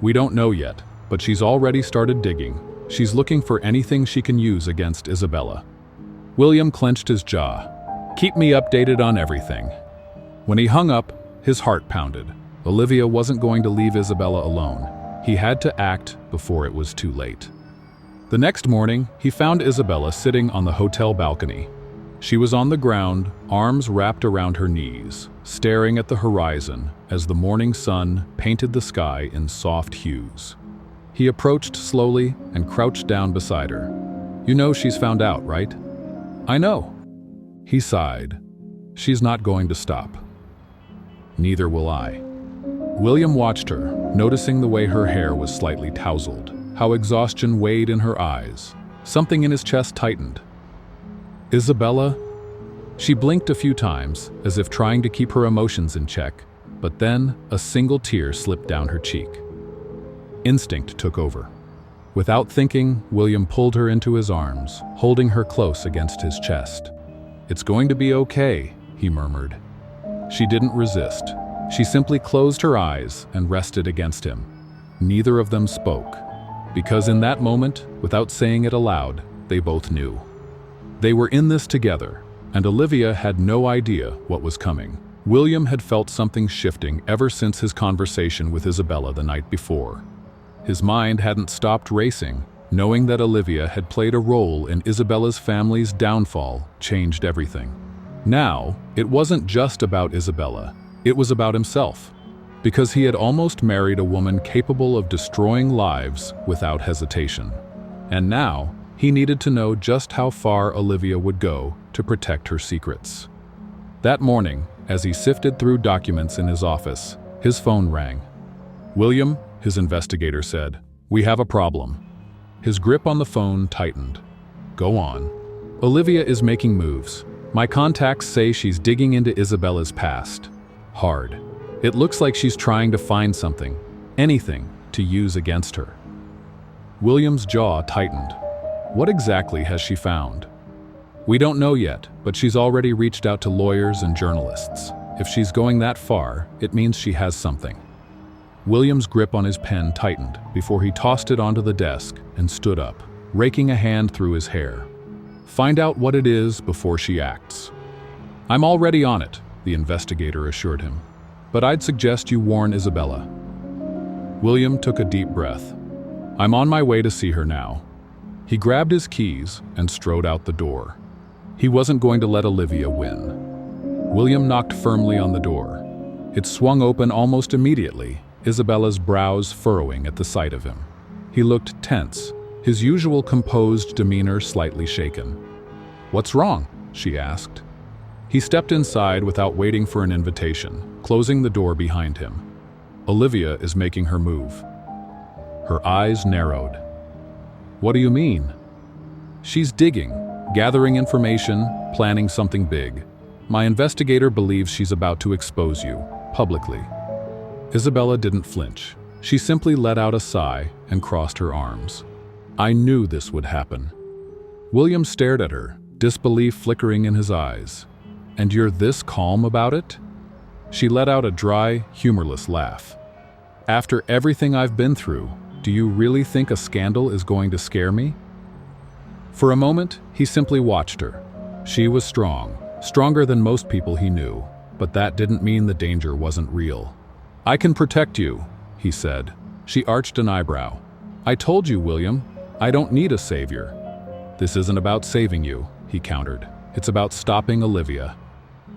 We don't know yet, but she's already started digging. She's looking for anything she can use against Isabella. William clenched his jaw. Keep me updated on everything. When he hung up, his heart pounded. Olivia wasn't going to leave Isabella alone. He had to act before it was too late. The next morning, he found Isabella sitting on the hotel balcony. She was on the ground, arms wrapped around her knees, staring at the horizon as the morning sun painted the sky in soft hues. He approached slowly and crouched down beside her. You know she's found out, right? I know. He sighed. She's not going to stop. Neither will I. William watched her, noticing the way her hair was slightly tousled, how exhaustion weighed in her eyes. Something in his chest tightened. Isabella? She blinked a few times, as if trying to keep her emotions in check, but then a single tear slipped down her cheek. Instinct took over. Without thinking, William pulled her into his arms, holding her close against his chest. "It's going to be okay," he murmured. She didn't resist. She simply closed her eyes and rested against him. Neither of them spoke, because in that moment, without saying it aloud, they both knew. They were in this together, and Olivia had no idea what was coming. William had felt something shifting ever since his conversation with Isabella the night before. His mind hadn't stopped racing, knowing that Olivia had played a role in Isabella's family's downfall changed everything. Now, it wasn't just about Isabella, it was about himself, because he had almost married a woman capable of destroying lives without hesitation. And now, he needed to know just how far Olivia would go to protect her secrets. That morning, as he sifted through documents in his office, his phone rang. "William," his investigator said, "we have a problem." His grip on the phone tightened. "Go on." "Olivia is making moves. My contacts say she's digging into Isabella's past. Hard. It looks like she's trying to find something, anything, to use against her." William's jaw tightened. What exactly has she found? "We don't know yet, but she's already reached out to lawyers and journalists. If she's going that far, it means she has something." William's grip on his pen tightened before he tossed it onto the desk and stood up, raking a hand through his hair. "Find out what it is before she acts." "I'm already on it," the investigator assured him. "But I'd suggest you warn Isabella." William took a deep breath. "I'm on my way to see her now." He grabbed his keys and strode out the door. He wasn't going to let Olivia win. William knocked firmly on the door. It swung open almost immediately, Isabella's brows furrowing at the sight of him. He looked tense, his usual composed demeanor slightly shaken. "What's wrong?" she asked. He stepped inside without waiting for an invitation, closing the door behind him. "Olivia is making her move." Her eyes narrowed. "What do you mean?" "She's digging, gathering information, planning something big. My investigator believes she's about to expose you, publicly." Isabella didn't flinch. She simply let out a sigh and crossed her arms. "I knew this would happen." William stared at her, disbelief flickering in his eyes. "And you're this calm about it?" She let out a dry, humorless laugh. "After everything I've been through, do you really think a scandal is going to scare me?" For a moment, he simply watched her. She was strong, stronger than most people he knew, but that didn't mean the danger wasn't real. "I can protect you," he said. She arched an eyebrow. "I told you, William, I don't need a savior." "This isn't about saving you," he countered. "It's about stopping Olivia."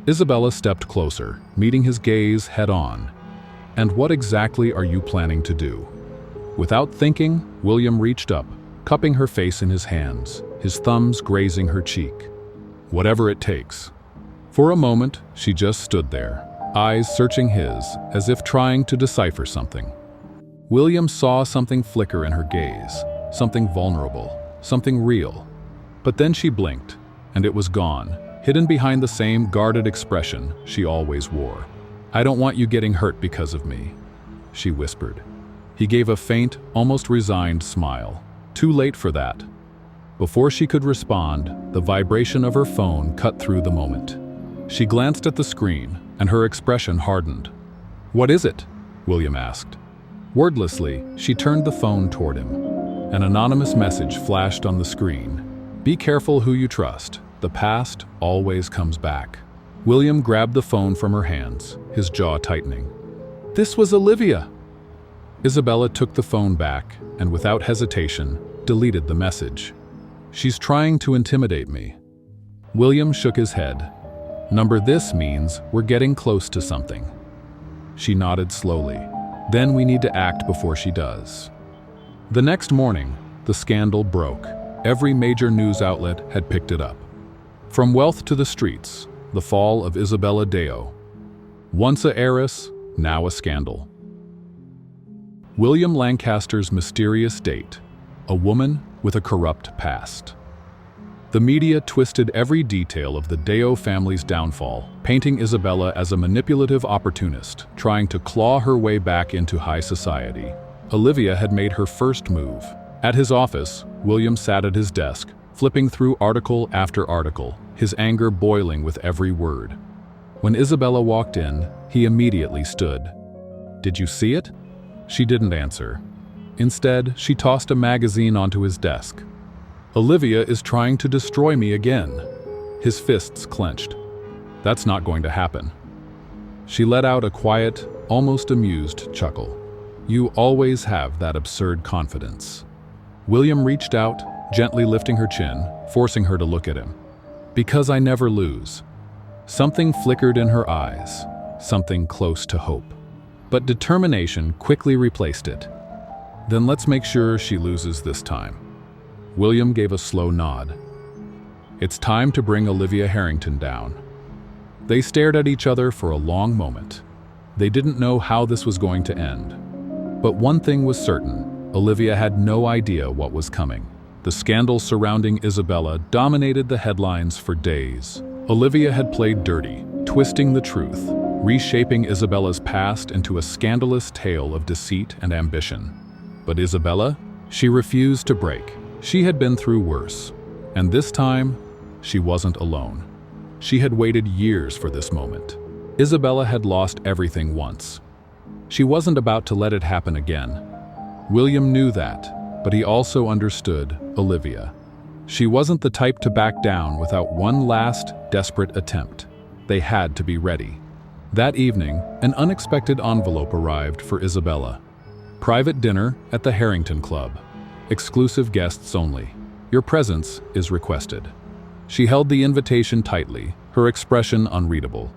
Isabella stepped closer, meeting his gaze head-on. "And what exactly are you planning to do?" Without thinking, William reached up, cupping her face in his hands, his thumbs grazing her cheek. "Whatever it takes." For a moment, she just stood there, eyes searching his, as if trying to decipher something. William saw something flicker in her gaze, something vulnerable, something real. But then she blinked, and it was gone, hidden behind the same guarded expression she always wore. "I don't want you getting hurt because of me," she whispered. He gave a faint, almost resigned smile. Too late for that. Before she could respond, the vibration of her phone cut through the moment. She glanced at the screen, and her expression hardened. "What is it?" William asked. Wordlessly, she turned the phone toward him. An anonymous message flashed on the screen. "Be careful who you trust. The past always comes back." William grabbed the phone from her hands, his jaw tightening. "This was Olivia!" Isabella took the phone back, and without hesitation, deleted the message. "She's trying to intimidate me." William shook his head. "Number this means we're getting close to something." She nodded slowly. "Then we need to act before she does." The next morning, the scandal broke. Every major news outlet had picked it up. From Wealth to the Streets, the fall of Isabella Deo. Once a heiress, now a scandal. William Lancaster's mysterious date, a woman with a corrupt past. The media twisted every detail of the Deo family's downfall, painting Isabella as a manipulative opportunist, trying to claw her way back into high society. Olivia had made her first move. At his office, William sat at his desk, flipping through article after article, his anger boiling with every word. When Isabella walked in, he immediately stood. "Did you see it?" She didn't answer. Instead, she tossed a magazine onto his desk. "Olivia is trying to destroy me again." His fists clenched. "That's not going to happen." She let out a quiet, almost amused chuckle. "You always have that absurd confidence." William reached out, gently lifting her chin, forcing her to look at him. "Because I never lose." Something flickered in her eyes, something close to hope. But determination quickly replaced it. "Then let's make sure she loses this time." William gave a slow nod. "It's time to bring Olivia Harrington down." They stared at each other for a long moment. They didn't know how this was going to end. But one thing was certain: Olivia had no idea what was coming. The scandal surrounding Isabella dominated the headlines for days. Olivia had played dirty, twisting the truth, reshaping Isabella's past into a scandalous tale of deceit and ambition. But Isabella? She refused to break. She had been through worse. And this time, she wasn't alone. She had waited years for this moment. Isabella had lost everything once. She wasn't about to let it happen again. William knew that, but he also understood Olivia. She wasn't the type to back down without one last, desperate attempt. They had to be ready. That evening, an unexpected envelope arrived for Isabella. "Private dinner at the Harrington Club. Exclusive guests only. Your presence is requested." She held the invitation tightly, her expression unreadable.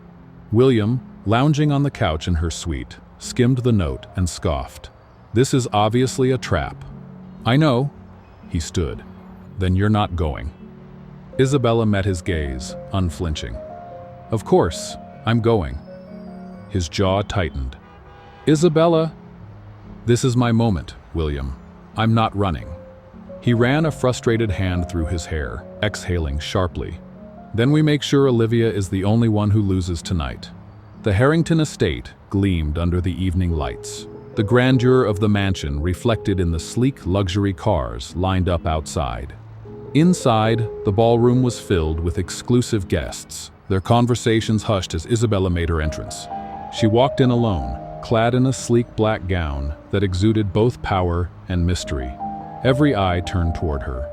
William, lounging on the couch in her suite, skimmed the note and scoffed. "This is obviously a trap." "I know." He stood. "Then you're not going." Isabella met his gaze, unflinching. "Of course, I'm going." His jaw tightened. "Isabella!" "This is my moment, William. I'm not running." He ran a frustrated hand through his hair, exhaling sharply. "Then we make sure Olivia is the only one who loses tonight." The Harrington estate gleamed under the evening lights. The grandeur of the mansion reflected in the sleek luxury cars lined up outside. Inside, the ballroom was filled with exclusive guests, their conversations hushed as Isabella made her entrance. She walked in alone, clad in a sleek black gown that exuded both power and mystery. Every eye turned toward her.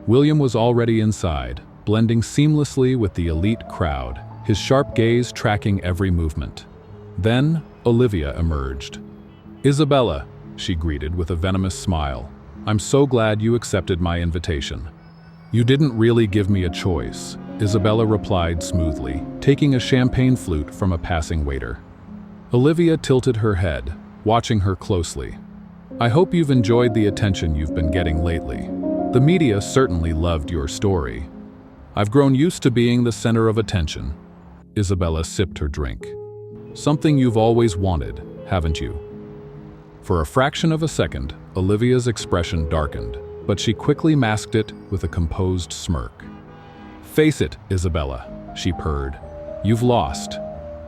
William was already inside, blending seamlessly with the elite crowd, his sharp gaze tracking every movement. Then, Olivia emerged. "Isabella," she greeted with a venomous smile, "I'm so glad you accepted my invitation." "You didn't really give me a choice," Isabella replied smoothly, taking a champagne flute from a passing waiter. Olivia tilted her head, watching her closely. "I hope you've enjoyed the attention you've been getting lately. The media certainly loved your story." "I've grown used to being the center of attention." Isabella sipped her drink. "Something you've always wanted, haven't you?" For a fraction of a second, Olivia's expression darkened, but she quickly masked it with a composed smirk. "Face it, Isabella," she purred. "You've lost.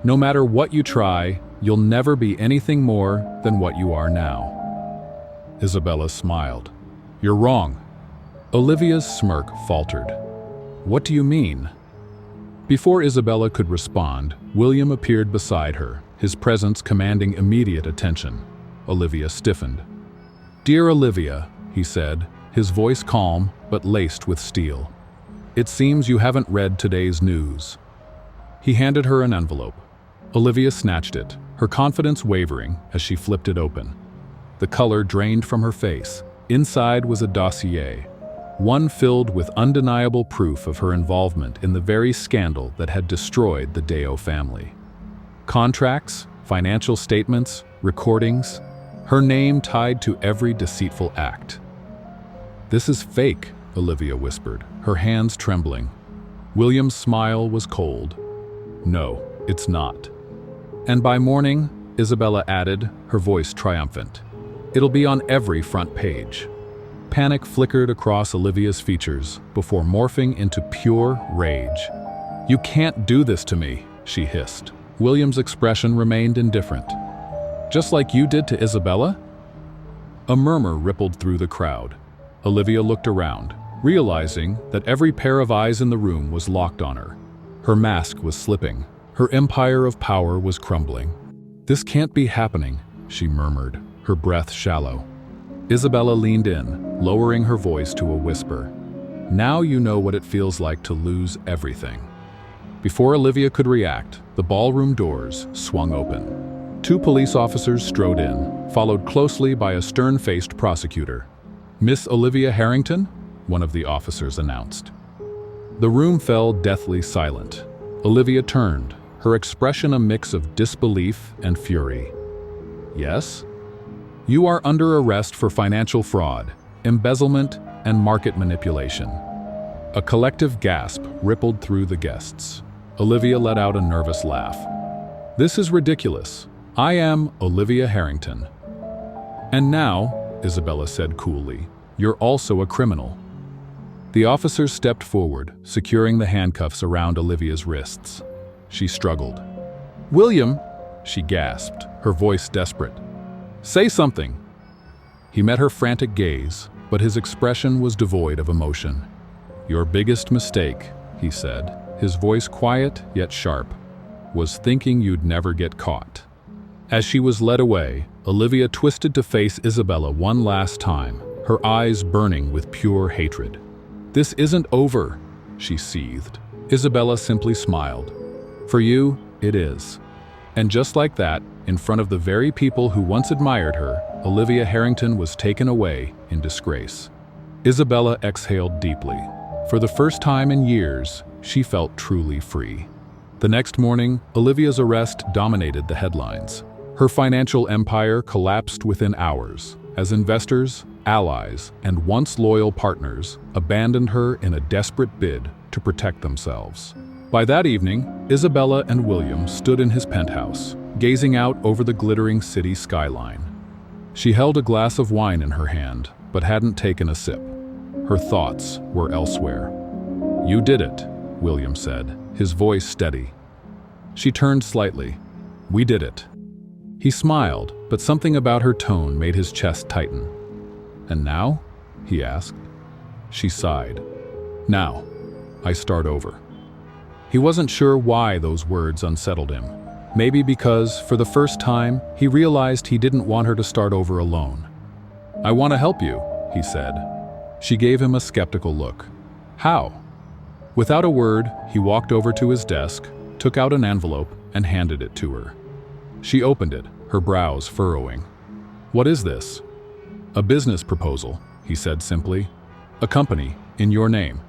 No matter what you try, you'll never be anything more than what you are now." Isabella smiled. "You're wrong." Olivia's smirk faltered. "What do you mean?" Before Isabella could respond, William appeared beside her, his presence commanding immediate attention. Olivia stiffened. "Dear Olivia," he said, his voice calm but laced with steel. "It seems you haven't read today's news." He handed her an envelope. Olivia snatched it, her confidence wavering as she flipped it open. The color drained from her face. Inside was a dossier, one filled with undeniable proof of her involvement in the very scandal that had destroyed the Deo family. Contracts, financial statements, recordings, her name tied to every deceitful act. "This is fake," Olivia whispered, her hands trembling. William's smile was cold. "No, it's not." "And by morning," Isabella added, her voice triumphant, "it'll be on every front page." Panic flickered across Olivia's features before morphing into pure rage. "You can't do this to me," she hissed. William's expression remained indifferent. "Just like you did to Isabella?" A murmur rippled through the crowd. Olivia looked around. realizing that every pair of eyes in the room was locked on her. Her mask was slipping. Her empire of power was crumbling. "This can't be happening," she murmured, her breath shallow. Isabella leaned in, lowering her voice to a whisper. "Now you know what it feels like to lose everything." Before Olivia could react, the ballroom doors swung open. 2 police officers strode in, followed closely by a stern-faced prosecutor. "Miss Olivia Harrington?" one of the officers announced. The room fell deathly silent. Olivia turned, her expression a mix of disbelief and fury. "Yes?" "You are under arrest for financial fraud, embezzlement, and market manipulation." A collective gasp rippled through the guests. Olivia let out a nervous laugh. "This is ridiculous. I am Olivia Harrington." "And now," Isabella said coolly, "you're also a criminal." The officers stepped forward, securing the handcuffs around Olivia's wrists. She struggled. "William," she gasped, her voice desperate. "Say something." He met her frantic gaze, but his expression was devoid of emotion. "Your biggest mistake," he said, his voice quiet yet sharp, "was thinking you'd never get caught." As she was led away, Olivia twisted to face Isabella one last time, her eyes burning with pure hatred. "This isn't over," she seethed. Isabella simply smiled. "For you, it is." And just like that, in front of the very people who once admired her, Olivia Harrington was taken away in disgrace. Isabella exhaled deeply. For the first time in years, she felt truly free. The next morning, Olivia's arrest dominated the headlines. Her financial empire collapsed within hours, as investors, allies, and once loyal partners abandoned her in a desperate bid to protect themselves. By that evening, Isabella and William stood in his penthouse, gazing out over the glittering city skyline. She held a glass of wine in her hand, but hadn't taken a sip. Her thoughts were elsewhere. "You did it," William said, his voice steady. She turned slightly. "We did it." He smiled, but something about her tone made his chest tighten. "And now?" he asked. She sighed. "Now, I start over." He wasn't sure why those words unsettled him. Maybe because, for the first time, he realized he didn't want her to start over alone. "I want to help you," he said. She gave him a skeptical look. "How?" Without a word, he walked over to his desk, took out an envelope, and handed it to her. She opened it, her brows furrowing. "What is this?" "A business proposal," he said simply. "A company, in your name."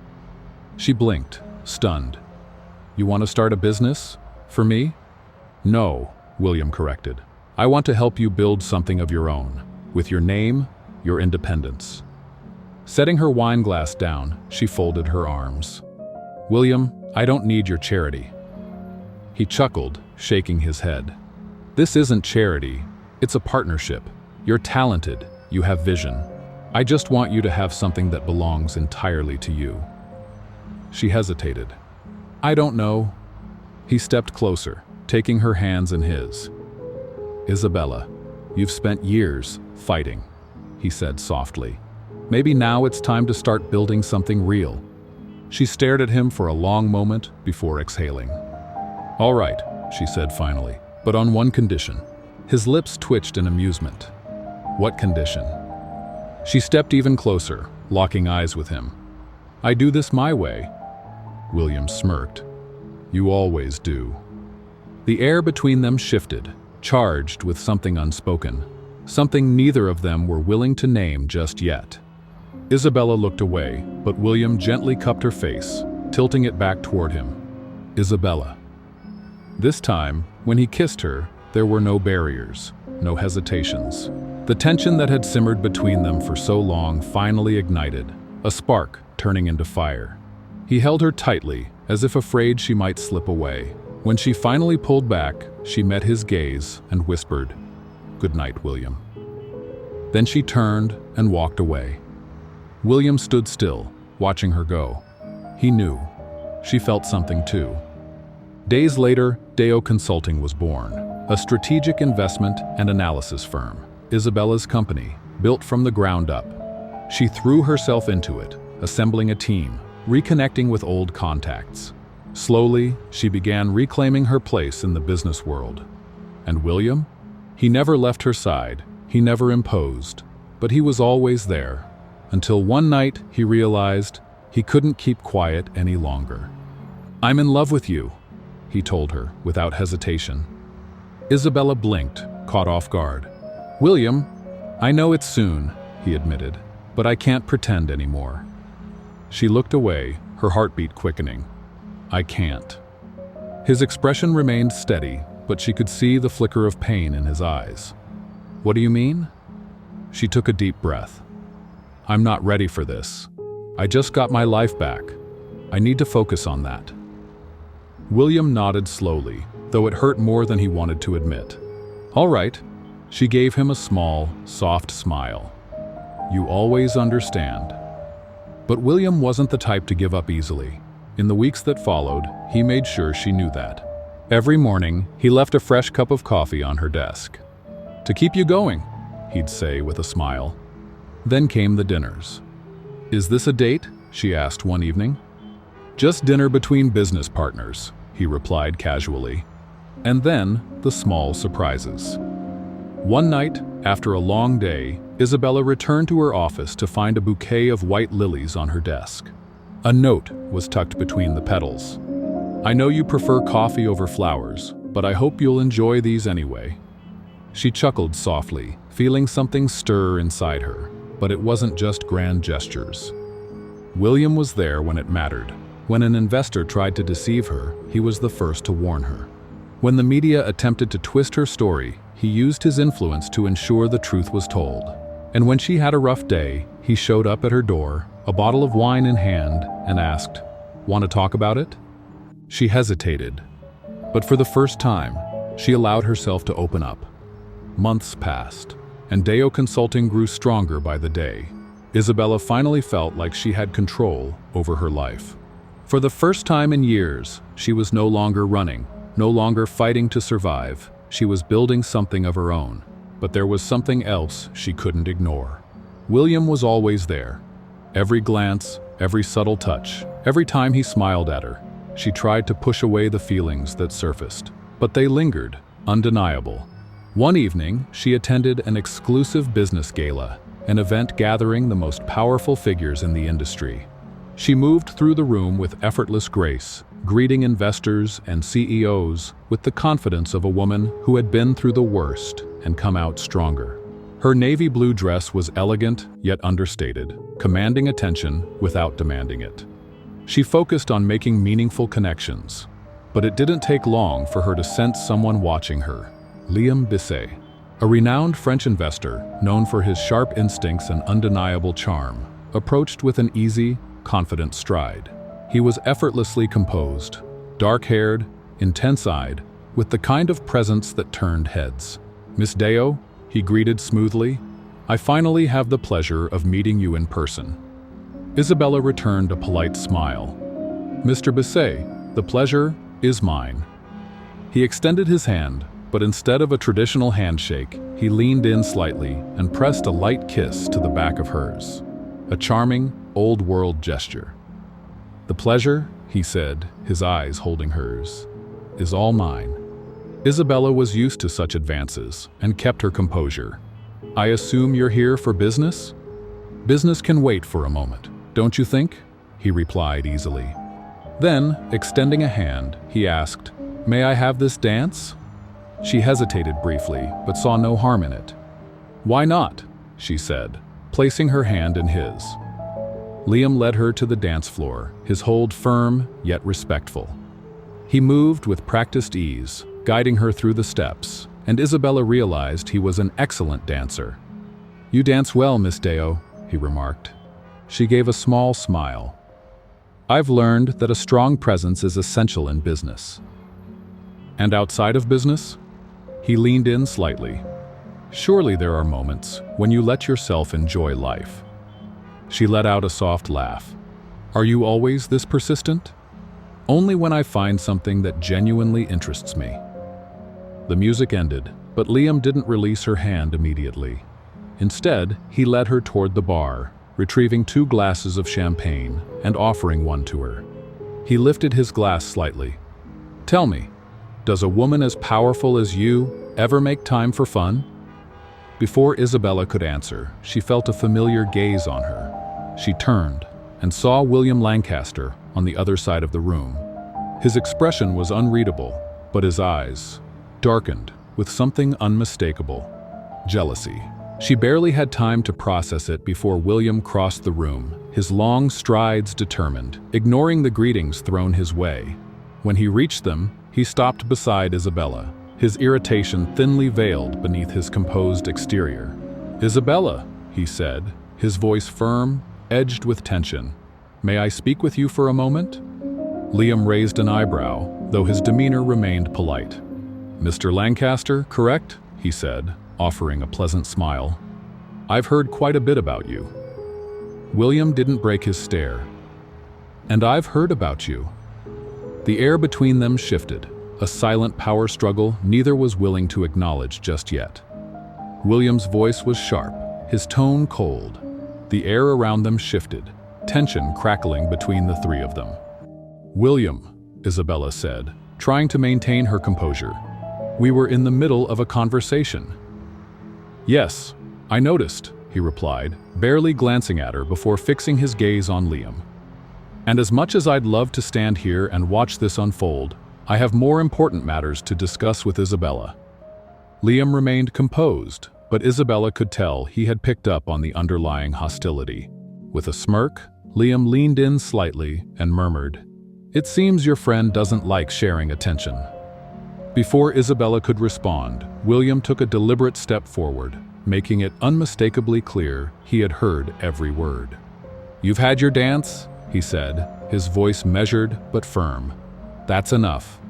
She blinked, stunned. "You want to start a business? For me?" "No," William corrected. "I want to help you build something of your own, with your name, your independence." Setting her wine glass down, she folded her arms. "William, I don't need your charity." He chuckled, shaking his head. "This isn't charity, it's a partnership. You're talented, you have vision. I just want you to have something that belongs entirely to you." She hesitated. "I don't know." He stepped closer, taking her hands in his. "Isabella, you've spent years fighting," he said softly. "Maybe now it's time to start building something real." She stared at him for a long moment before exhaling. "All right," she said finally, "but on one condition." His lips twitched in amusement. "What condition?" She stepped even closer, locking eyes with him. "I do this my way." William smirked. "You always do." The air between them shifted, charged with something unspoken, something neither of them were willing to name just yet. Isabella looked away, but William gently cupped her face, tilting it back toward him. "Isabella." This time, when he kissed her, there were no barriers, no hesitations. The tension that had simmered between them for so long finally ignited, a spark turning into fire. He held her tightly, as if afraid she might slip away. When she finally pulled back, she met his gaze and whispered, "Good night, William." Then she turned and walked away. William stood still, watching her go. He knew. She felt something too. Days later, Deo Consulting was born, a strategic investment and analysis firm, Isabella's company, built from the ground up. She threw herself into it, assembling a team, reconnecting with old contacts. Slowly, she began reclaiming her place in the business world. And William? He never left her side, he never imposed, but he was always there, until one night he realized he couldn't keep quiet any longer. "I'm in love with you," he told her without hesitation. Isabella blinked, caught off guard. "William, I know it's soon," he admitted, "but I can't pretend anymore." She looked away, her heartbeat quickening. "I can't." His expression remained steady, but she could see the flicker of pain in his eyes. "What do you mean?" She took a deep breath. "I'm not ready for this. I just got my life back. I need to focus on that." William nodded slowly, though it hurt more than he wanted to admit. "All right." She gave him a small, soft smile. "You always understand." But William wasn't the type to give up easily. In the weeks that followed, he made sure she knew that. Every morning, he left a fresh cup of coffee on her desk. "To keep you going," he'd say with a smile. Then came the dinners. "Is this a date?" she asked one evening. "Just dinner between business partners," he replied casually. And then, the small surprises. One night, after a long day, Isabella returned to her office to find a bouquet of white lilies on her desk. A note was tucked between the petals. "I know you prefer coffee over flowers, but I hope you'll enjoy these anyway." She chuckled softly, feeling something stir inside her, but it wasn't just grand gestures. William was there when it mattered. When an investor tried to deceive her, he was the first to warn her. When the media attempted to twist her story, he used his influence to ensure the truth was told. And when she had a rough day, he showed up at her door, a bottle of wine in hand, and asked, "Want to talk about it?" She hesitated, but for the first time, she allowed herself to open up. Months passed, and Deo Consulting grew stronger by the day. Isabella finally felt like she had control over her life. For the first time in years, she was no longer running, no longer fighting to survive. She was building something of her own. But there was something else she couldn't ignore. William was always there. Every glance, every subtle touch, every time he smiled at her, she tried to push away the feelings that surfaced. But they lingered, undeniable. One evening, she attended an exclusive business gala, an event gathering the most powerful figures in the industry. She moved through the room with effortless grace, greeting investors and CEOs with the confidence of a woman who had been through the worst and come out stronger. Her navy blue dress was elegant yet understated, commanding attention without demanding it. She focused on making meaningful connections, but it didn't take long for her to sense someone watching her. Liam Bisset, a renowned French investor known for his sharp instincts and undeniable charm, approached with an easy, confident stride. He was effortlessly composed, dark-haired, intense-eyed, with the kind of presence that turned heads. "Miss Deo," he greeted smoothly, "I finally have the pleasure of meeting you in person." Isabella returned a polite smile. "Mr. Bisset, the pleasure is mine." He extended his hand, but instead of a traditional handshake, he leaned in slightly and pressed a light kiss to the back of hers. A charming, old-world gesture. "The pleasure," he said, his eyes holding hers, "is all mine." Isabella was used to such advances and kept her composure. "I assume you're here for business?" "Business can wait for a moment, don't you think?" he replied easily. Then, extending a hand, he asked, "May I have this dance?" She hesitated briefly, but saw no harm in it. "Why not?" she said, placing her hand in his. Liam led her to the dance floor, his hold firm yet respectful. He moved with practiced ease, guiding her through the steps, and Isabella realized he was an excellent dancer. "You dance well, Miss Deo," he remarked. She gave a small smile. "I've learned that a strong presence is essential in business." "And outside of business?" He leaned in slightly. "Surely there are moments when you let yourself enjoy life." She let out a soft laugh. "Are you always this persistent?" "Only when I find something that genuinely interests me." The music ended, but Liam didn't release her hand immediately. Instead, he led her toward the bar, retrieving 2 glasses of champagne and offering one to her. He lifted his glass slightly. "Tell me, does a woman as powerful as you ever make time for fun?" Before Isabella could answer, she felt a familiar gaze on her. She turned and saw William Lancaster on the other side of the room. His expression was unreadable, but his eyes darkened with something unmistakable: jealousy. She barely had time to process it before William crossed the room, his long strides determined, ignoring the greetings thrown his way. When he reached them, he stopped beside Isabella, his irritation thinly veiled beneath his composed exterior. "Isabella," he said, his voice firm, edged with tension. "May I speak with you for a moment?" Liam raised an eyebrow, though his demeanor remained polite. "Mr. Lancaster, correct?" he said, offering a pleasant smile. "I've heard quite a bit about you." William didn't break his stare. "And I've heard about you." The air between them shifted, a silent power struggle neither was willing to acknowledge just yet. William's voice was sharp, his tone cold. The air around them shifted, tension crackling between the 3 of them. "William," Isabella said, trying to maintain her composure, "we were in the middle of a conversation." "Yes, I noticed," he replied, barely glancing at her before fixing his gaze on Liam. "And as much as I'd love to stand here and watch this unfold, I have more important matters to discuss with Isabella." Liam remained composed, but Isabella could tell he had picked up on the underlying hostility. With a smirk, Liam leaned in slightly and murmured, "It seems your friend doesn't like sharing attention." Before Isabella could respond, William took a deliberate step forward, making it unmistakably clear he had heard every word. "You've had your dance," he said, his voice measured but firm. "That's enough."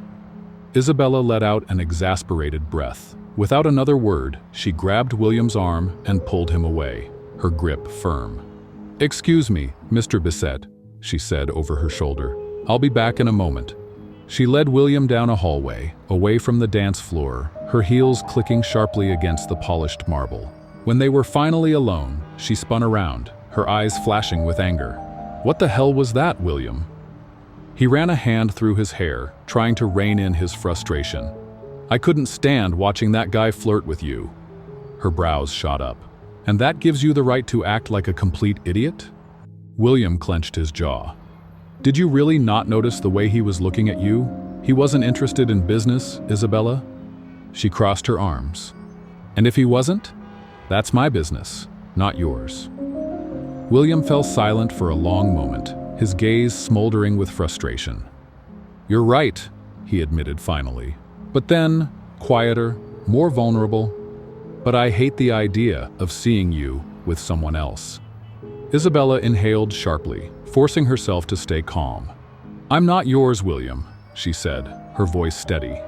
Isabella let out an exasperated breath. Without another word, she grabbed William's arm and pulled him away, her grip firm. "Excuse me, Mr. Bissett," she said over her shoulder. "I'll be back in a moment." She led William down a hallway, away from the dance floor, her heels clicking sharply against the polished marble. When they were finally alone, she spun around, her eyes flashing with anger. "What the hell was that, William?" He ran a hand through his hair, trying to rein in his frustration. "I couldn't stand watching that guy flirt with you." Her brows shot up. "And that gives you the right to act like a complete idiot?" William clenched his jaw. "Did you really not notice the way he was looking at you? He wasn't interested in business, Isabella?" She crossed her arms. "And if he wasn't? That's my business, not yours." William fell silent for a long moment, his gaze smoldering with frustration. "You're right," he admitted finally. But then, quieter, more vulnerable, "But I hate the idea of seeing you with someone else." Isabella inhaled sharply, forcing herself to stay calm. "I'm not yours, William," she said, her voice steady.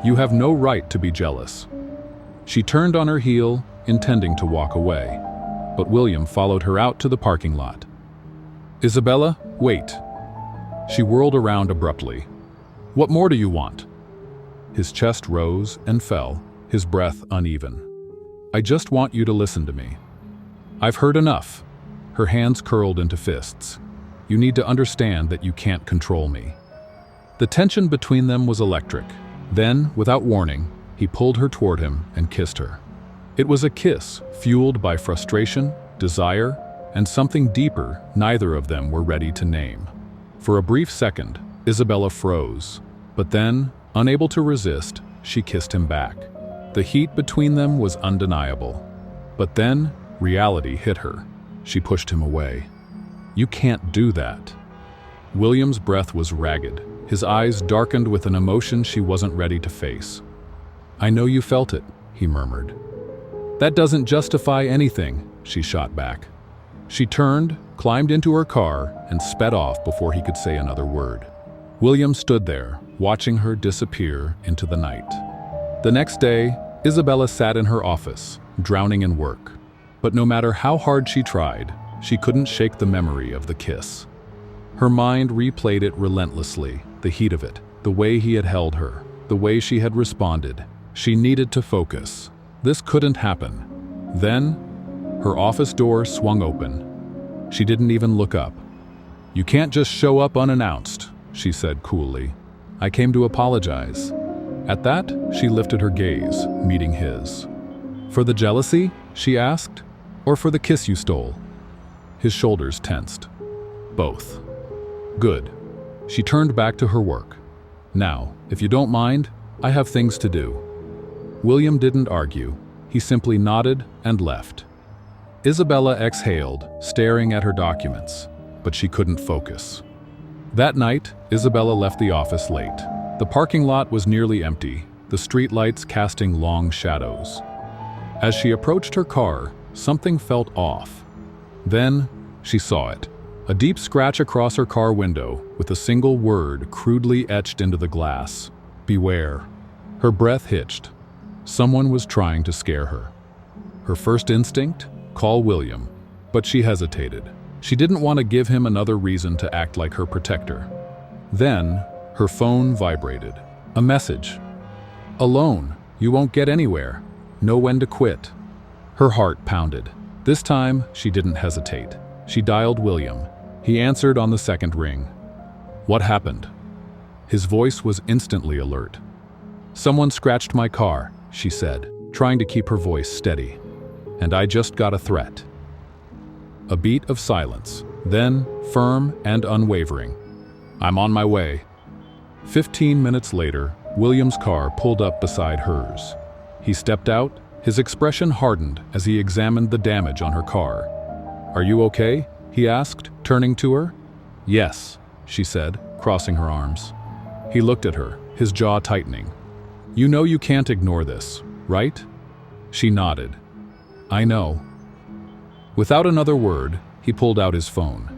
"You have no right to be jealous." She turned on her heel, intending to walk away, but William followed her out to the parking lot. "Isabella, wait." She whirled around abruptly. "What more do you want?" His chest rose and fell, his breath uneven. "I just want you to listen to me. I've heard enough." Her hands curled into fists. "You need to understand that you can't control me." The tension between them was electric. Then, without warning, he pulled her toward him and kissed her. It was a kiss fueled by frustration, desire, and something deeper neither of them were ready to name. For a brief second, Isabella froze, but then, unable to resist, she kissed him back. The heat between them was undeniable. But then, reality hit her. She pushed him away. "You can't do that." William's breath was ragged, his eyes darkened with an emotion she wasn't ready to face. "I know you felt it," he murmured. "That doesn't justify anything," she shot back. She turned, climbed into her car, and sped off before he could say another word. William stood there, watching her disappear into the night. The next day, Isabella sat in her office, drowning in work. But no matter how hard she tried, she couldn't shake the memory of the kiss. Her mind replayed it relentlessly, the heat of it, the way he had held her, the way she had responded. She needed to focus. This couldn't happen. Then, her office door swung open. She didn't even look up. "You can't just show up unannounced," she said coolly. "I came to apologize." At that, she lifted her gaze, meeting his. "For the jealousy?" she asked. "Or for the kiss you stole?" His shoulders tensed. "Both." "Good." She turned back to her work. "Now, if you don't mind, I have things to do." William didn't argue. He simply nodded and left. Isabella exhaled, staring at her documents, but she couldn't focus. That night, Isabella left the office late. The parking lot was nearly empty, the streetlights casting long shadows. As she approached her car, something felt off. Then, she saw it. A deep scratch across her car window, with a single word crudely etched into the glass: "Beware." Her breath hitched. Someone was trying to scare her. Her first instinct? Call William. But she hesitated. She didn't want to give him another reason to act like her protector. Then, her phone vibrated. A message. "Alone. You won't get anywhere. Know when to quit." Her heart pounded. This time, she didn't hesitate. She dialed William. He answered on the second ring. "What happened?" His voice was instantly alert. "Someone scratched my car," she said, trying to keep her voice steady. "And I just got a threat." A beat of silence, then firm and unwavering. "I'm on my way." 15 minutes later, William's car pulled up beside hers. He stepped out, his expression hardened as he examined the damage on her car. "Are you okay?" he asked, turning to her. "Yes," she said, crossing her arms. He looked at her, his jaw tightening. "You know you can't ignore this, right?" She nodded. "I know." Without another word, he pulled out his phone.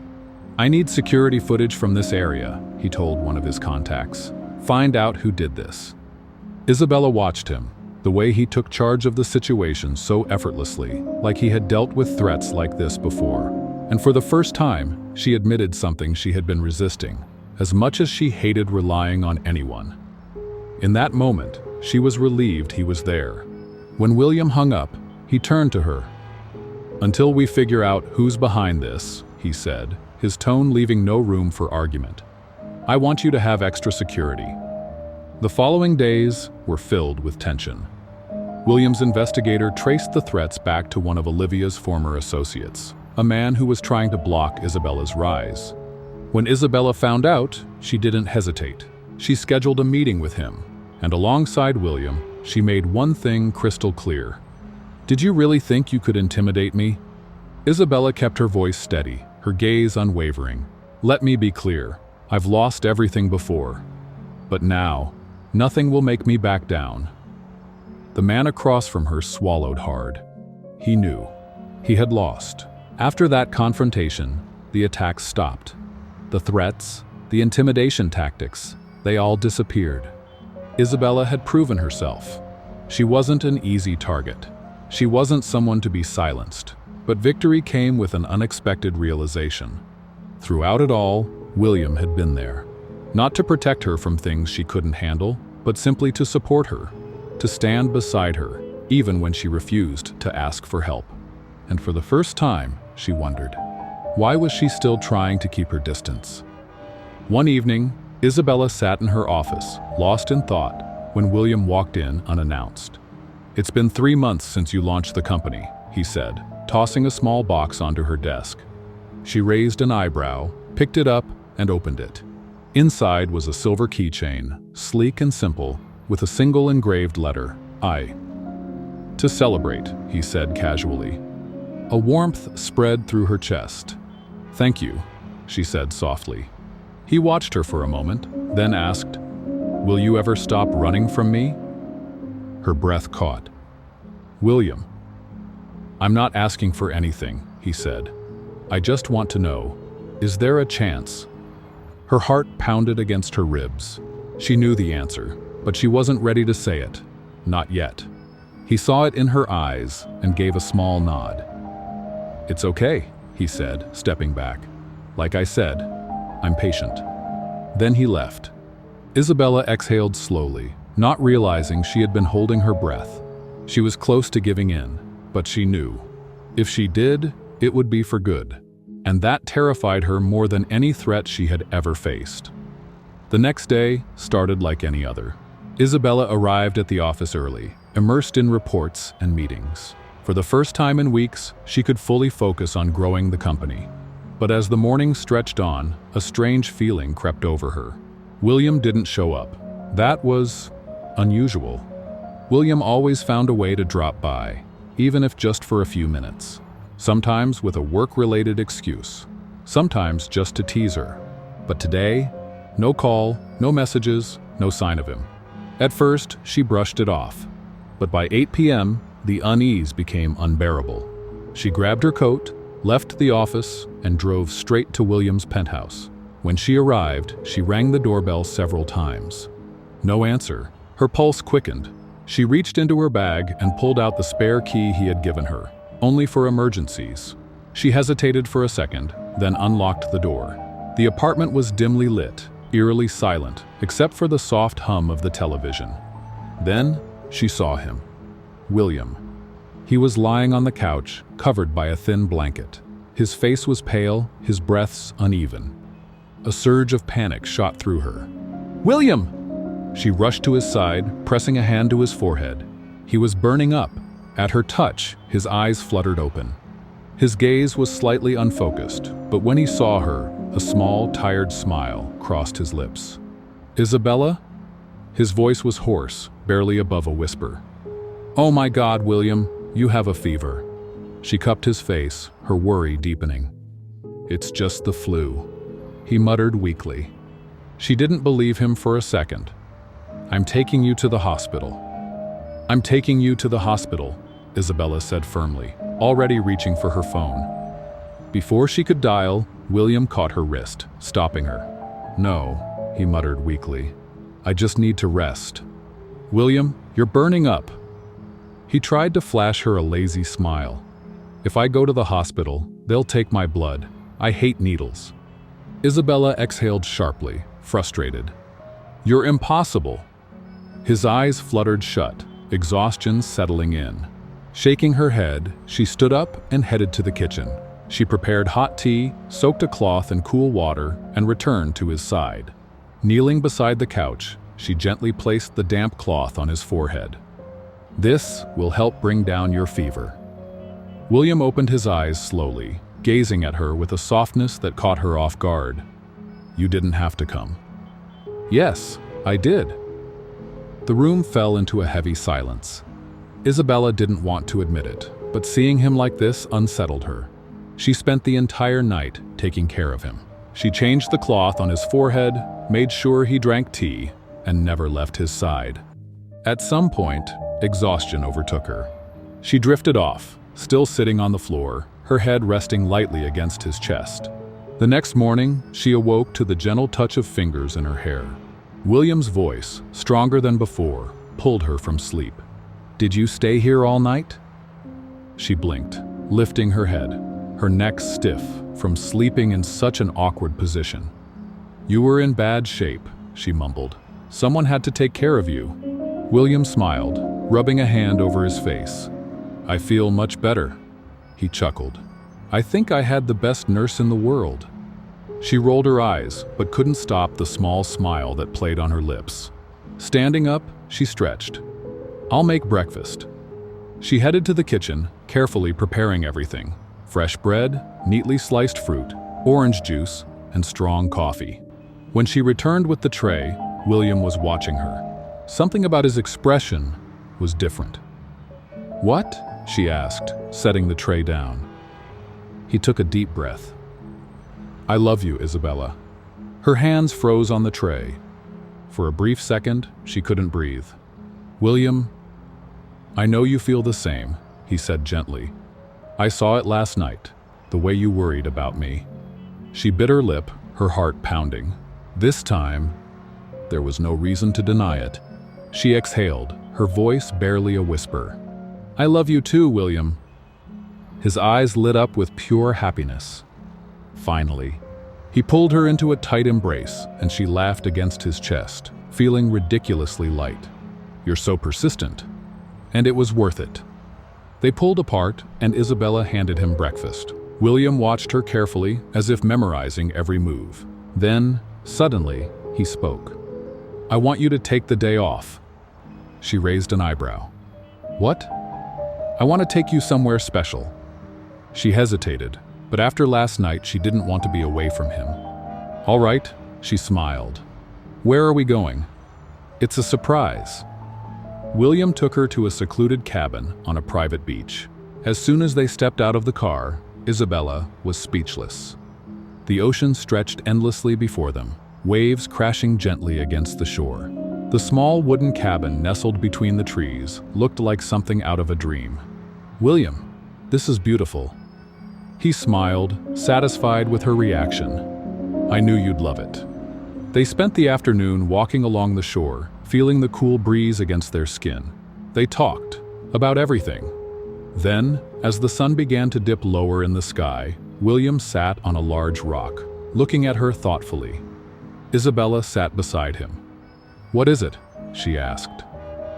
"I need security footage from this area," he told one of his contacts. "Find out who did this." Isabella watched him, the way he took charge of the situation so effortlessly, like he had dealt with threats like this before. And for the first time, she admitted something she had been resisting, as much as she hated relying on anyone. In that moment, she was relieved he was there. When William hung up, he turned to her. "Until we figure out who's behind this," he said, his tone leaving no room for argument, "I want you to have extra security." The following days were filled with tension. William's investigator traced the threats back to one of Olivia's former associates, a man who was trying to block Isabella's rise. When Isabella found out, she didn't hesitate. She scheduled a meeting with him, and alongside William, she made one thing crystal clear. "Did you really think you could intimidate me?" Isabella kept her voice steady, her gaze unwavering. "Let me be clear. I've lost everything before. But now, nothing will make me back down." The man across from her swallowed hard. He knew. He had lost. After that confrontation, the attacks stopped. The threats, the intimidation tactics, they all disappeared. Isabella had proven herself. She wasn't an easy target. She wasn't someone to be silenced. But victory came with an unexpected realization. Throughout it all, William had been there. Not to protect her from things she couldn't handle, but simply to support her, to stand beside her, even when she refused to ask for help. And for the first time, she wondered, why was she still trying to keep her distance? One evening, Isabella sat in her office, lost in thought, when William walked in unannounced. "It's been 3 months since you launched the company," he said, tossing a small box onto her desk. She raised an eyebrow, picked it up, and opened it. Inside was a silver keychain, sleek and simple, with a single engraved letter, I. "To celebrate," he said casually. A warmth spread through her chest. "Thank you," she said softly. He watched her for a moment, then asked, "Will you ever stop running from me?" Her breath caught. "William, I'm not asking for anything," he said. "I just want to know, is there a chance?" Her heart pounded against her ribs. She knew the answer, but she wasn't ready to say it. Not yet. He saw it in her eyes and gave a small nod. "It's okay," he said, stepping back. "Like I said, I'm patient." Then he left. Isabella exhaled slowly, not realizing she had been holding her breath. She was close to giving in, but she knew. If she did, it would be for good. and that terrified her more than any threat she had ever faced. The next day started like any other. Isabella arrived at the office early, immersed in reports and meetings. For the first time in weeks, she could fully focus on growing the company. But as the morning stretched on, a strange feeling crept over her. William didn't show up. That was unusual. William always found a way to drop by, even if just for a few minutes. Sometimes with a work-related excuse, sometimes just to tease her. But today, no call, no messages, no sign of him. At first, she brushed it off. But by 8 p.m., the unease became unbearable. She grabbed her coat, left the office, and drove straight to William's penthouse. When she arrived, she rang the doorbell several times. No answer. Her pulse quickened. She reached into her bag and pulled out the spare key he had given her, only for emergencies. She hesitated for a second, then unlocked the door. The apartment was dimly lit, eerily silent, except for the soft hum of the television. Then she saw him. William. He was lying on the couch, covered by a thin blanket. His face was pale, his breaths uneven. A surge of panic shot through her. "William!" She rushed to his side, pressing a hand to his forehead. He was burning up. At her touch, his eyes fluttered open. His gaze was slightly unfocused, but when he saw her, a small, tired smile crossed his lips. "Isabella?" His voice was hoarse, barely above a whisper. "Oh my God, William, you have a fever." She cupped his face, her worry deepening. "It's just the flu," he muttered weakly. She didn't believe him for a second. "I'm taking you to the hospital." "I'm taking you to the hospital," Isabella said firmly, already reaching for her phone. Before she could dial, William caught her wrist, stopping her. "No," he muttered weakly. "I just need to rest." "William, you're burning up." He tried to flash her a lazy smile. "If I go to the hospital, they'll take my blood. I hate needles." Isabella exhaled sharply, frustrated. "You're impossible." His eyes fluttered shut, exhaustion settling in. Shaking her head, she stood up and headed to the kitchen. She prepared hot tea, soaked a cloth in cool water, and returned to his side. Kneeling beside the couch, she gently placed the damp cloth on his forehead. "This will help bring down your fever." William opened his eyes slowly, gazing at her with a softness that caught her off guard. "You didn't have to come." "Yes, I did." The room fell into a heavy silence. Isabella didn't want to admit it, but seeing him like this unsettled her. She spent the entire night taking care of him. She changed the cloth on his forehead, made sure he drank tea, and never left his side. At some point, exhaustion overtook her. She drifted off, still sitting on the floor, her head resting lightly against his chest. The next morning, she awoke to the gentle touch of fingers in her hair. William's voice, stronger than before, pulled her from sleep. "Did you stay here all night?" She blinked, lifting her head, her neck stiff from sleeping in such an awkward position. "You were in bad shape," she mumbled. "Someone had to take care of you." William smiled, rubbing a hand over his face. "I feel much better," he chuckled. "I think I had the best nurse in the world." She rolled her eyes, but couldn't stop the small smile that played on her lips. Standing up, she stretched. "I'll make breakfast." She headed to the kitchen, carefully preparing everything. Fresh bread, neatly sliced fruit, orange juice, and strong coffee. When she returned with the tray, William was watching her. Something about his expression was different. "What?" she asked, setting the tray down. He took a deep breath. "I love you, Isabella." Her hands froze on the tray. For a brief second, she couldn't breathe. "William, I know you feel the same," he said gently. "I saw it last night, the way you worried about me." She bit her lip, her heart pounding. This time, there was no reason to deny it. She exhaled, her voice barely a whisper. "I love you too, William." His eyes lit up with pure happiness. Finally, he pulled her into a tight embrace, and she laughed against his chest, feeling ridiculously light. "You're so persistent." And it was worth it. They pulled apart, and Isabella handed him breakfast. William watched her carefully, as if memorizing every move. Then, suddenly, he spoke. "I want you to take the day off." She raised an eyebrow. "What?" "I want to take you somewhere special." She hesitated, but after last night she didn't want to be away from him. "All right," she smiled. "Where are we going?" "It's a surprise." William took her to a secluded cabin on a private beach. As soon as they stepped out of the car, Isabella was speechless. The ocean stretched endlessly before them, waves crashing gently against the shore. The small wooden cabin nestled between the trees looked like something out of a dream. "William, this is beautiful." He smiled, satisfied with her reaction. "I knew you'd love it." They spent the afternoon walking along the shore, feeling the cool breeze against their skin. They talked about everything. Then, as the sun began to dip lower in the sky, William sat on a large rock, looking at her thoughtfully. Isabella sat beside him. "What is it?" she asked.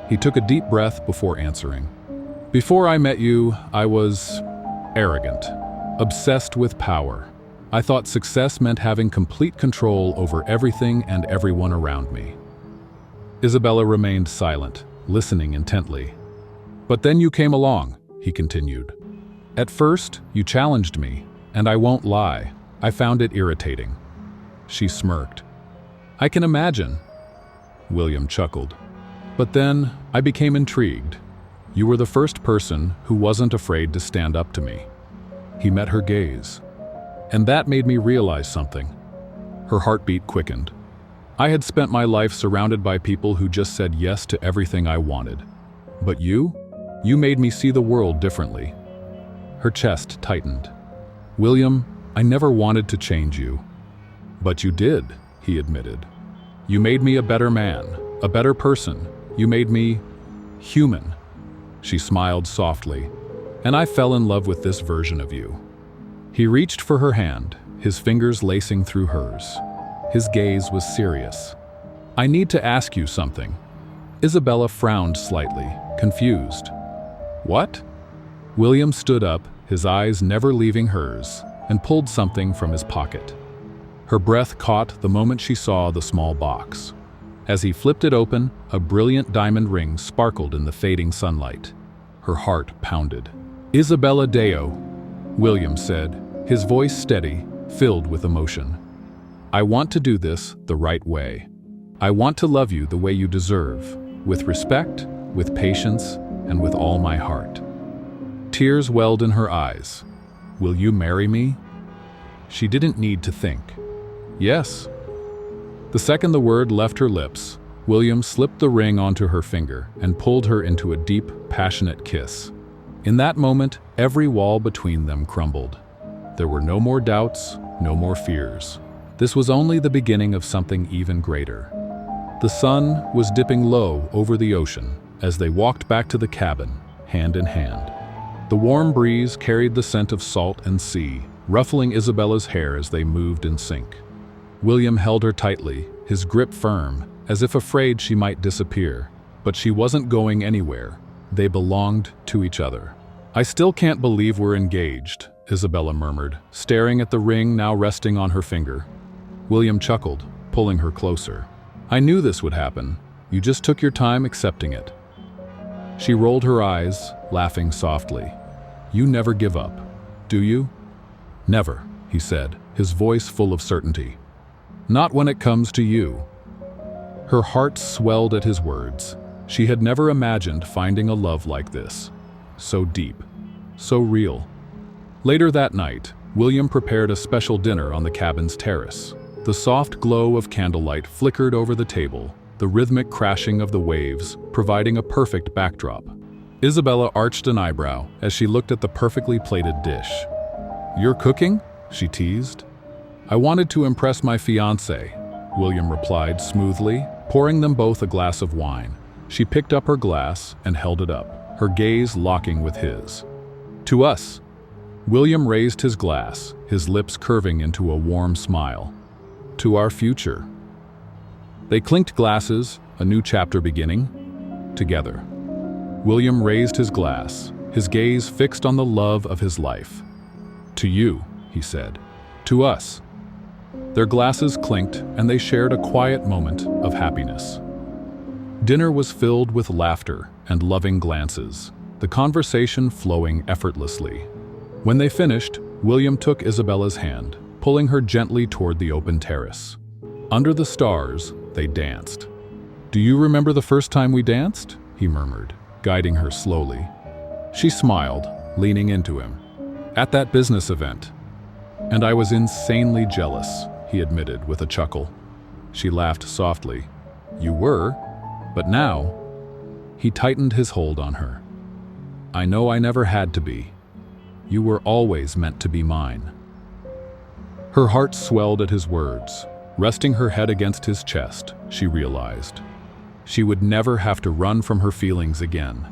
He took a deep breath before answering. "Before I met you, I was arrogant, obsessed with power. I thought success meant having complete control over everything and everyone around me." Isabella remained silent, listening intently. "But then you came along," he continued. "At first, you challenged me, and I won't lie, I found it irritating." She smirked. "I can imagine." William chuckled. "But then, I became intrigued. You were the first person who wasn't afraid to stand up to me." He met her gaze. "And that made me realize something." Her heartbeat quickened. "I had spent my life surrounded by people who just said yes to everything I wanted. But you made me see the world differently." Her chest tightened. "William, I never wanted to change you." "But you did," he admitted. "You made me a better man, a better person. You made me human." She smiled softly. "And I fell in love with this version of you." He reached for her hand, his fingers lacing through hers. His gaze was serious. "I need to ask you something." Isabella frowned slightly, confused. "What?" William stood up, his eyes never leaving hers, and pulled something from his pocket. Her breath caught the moment she saw the small box. As he flipped it open, a brilliant diamond ring sparkled in the fading sunlight. Her heart pounded. "Isabella Deo," William said, his voice steady, filled with emotion. "I want to do this the right way. I want to love you the way you deserve, with respect, with patience, and with all my heart." Tears welled in her eyes. "Will you marry me?" She didn't need to think. "Yes." The second the word left her lips, William slipped the ring onto her finger and pulled her into a deep, passionate kiss. In that moment, every wall between them crumbled. There were no more doubts, no more fears. This was only the beginning of something even greater. The sun was dipping low over the ocean as they walked back to the cabin, hand in hand. The warm breeze carried the scent of salt and sea, ruffling Isabella's hair as they moved in sync. William held her tightly, his grip firm, as if afraid she might disappear. But she wasn't going anywhere. They belonged to each other. "I still can't believe we're engaged," Isabella murmured, staring at the ring now resting on her finger. William chuckled, pulling her closer. "I knew this would happen. You just took your time accepting it." She rolled her eyes, laughing softly. "You never give up, do you?" "Never," he said, his voice full of certainty. "Not when it comes to you." Her heart swelled at his words. She had never imagined finding a love like this. So deep, so real. Later that night, William prepared a special dinner on the cabin's terrace. The soft glow of candlelight flickered over the table, the rhythmic crashing of the waves providing a perfect backdrop. Isabella arched an eyebrow as she looked at the perfectly plated dish. "You're cooking?" she teased. "I wanted to impress my fiancé," William replied smoothly, pouring them both a glass of wine. She picked up her glass and held it up, her gaze locking with his. "To us." William raised his glass, his lips curving into a warm smile. "To our future." They clinked glasses, a new chapter beginning, together. William raised his glass, his gaze fixed on the love of his life. To you, he said. To us. Their glasses clinked, and they shared a quiet moment of happiness. Dinner was filled with laughter and loving glances, the conversation flowing effortlessly. When they finished, William took Isabella's hand, pulling her gently toward the open terrace. Under the stars, they danced. "Do you remember the first time we danced?" he murmured, guiding her slowly. She smiled, leaning into him. "At that business event. And I was insanely jealous," he admitted with a chuckle. She laughed softly. "You were? But now?" He tightened his hold on her. "I know I never had to be. You were always meant to be mine." Her heart swelled at his words. Resting her head against his chest, she realized she would never have to run from her feelings again.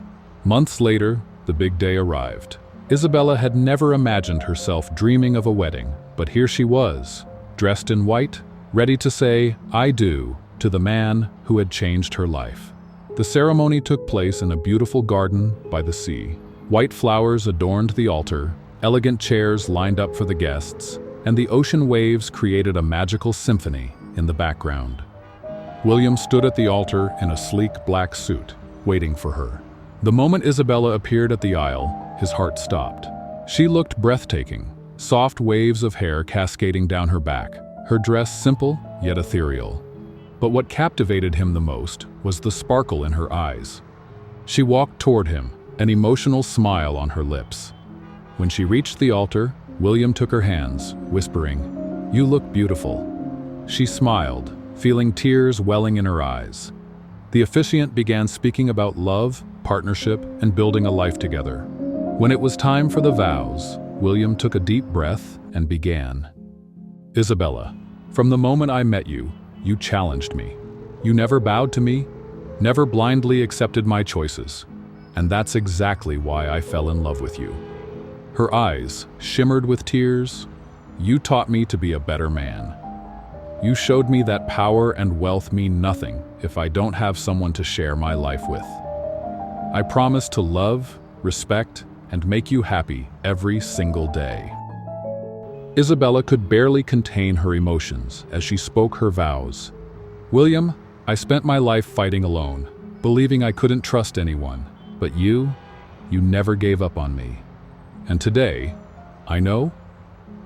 Months later, the big day arrived. Isabella had never imagined herself dreaming of a wedding, but here she was, dressed in white, ready to say, "I do," to the man who had changed her life. The ceremony took place in a beautiful garden by the sea. White flowers adorned the altar, elegant chairs lined up for the guests, and the ocean waves created a magical symphony in the background. William stood at the altar in a sleek black suit, waiting for her. The moment Isabella appeared at the aisle, his heart stopped. She looked breathtaking, soft waves of hair cascading down her back, her dress simple yet ethereal. But what captivated him the most was the sparkle in her eyes. She walked toward him, an emotional smile on her lips. When she reached the altar, William took her hands, whispering, "You look beautiful." She smiled, feeling tears welling in her eyes. The officiant began speaking about love, partnership, and building a life together. When it was time for the vows, William took a deep breath and began. "Isabella, from the moment I met you, you challenged me. You never bowed to me, never blindly accepted my choices, and that's exactly why I fell in love with you." Her eyes shimmered with tears. "You taught me to be a better man. You showed me that power and wealth mean nothing if I don't have someone to share my life with. I promise to love, respect, and make you happy every single day." Isabella could barely contain her emotions as she spoke her vows. "William, I spent my life fighting alone, believing I couldn't trust anyone, but you never gave up on me. And today, I know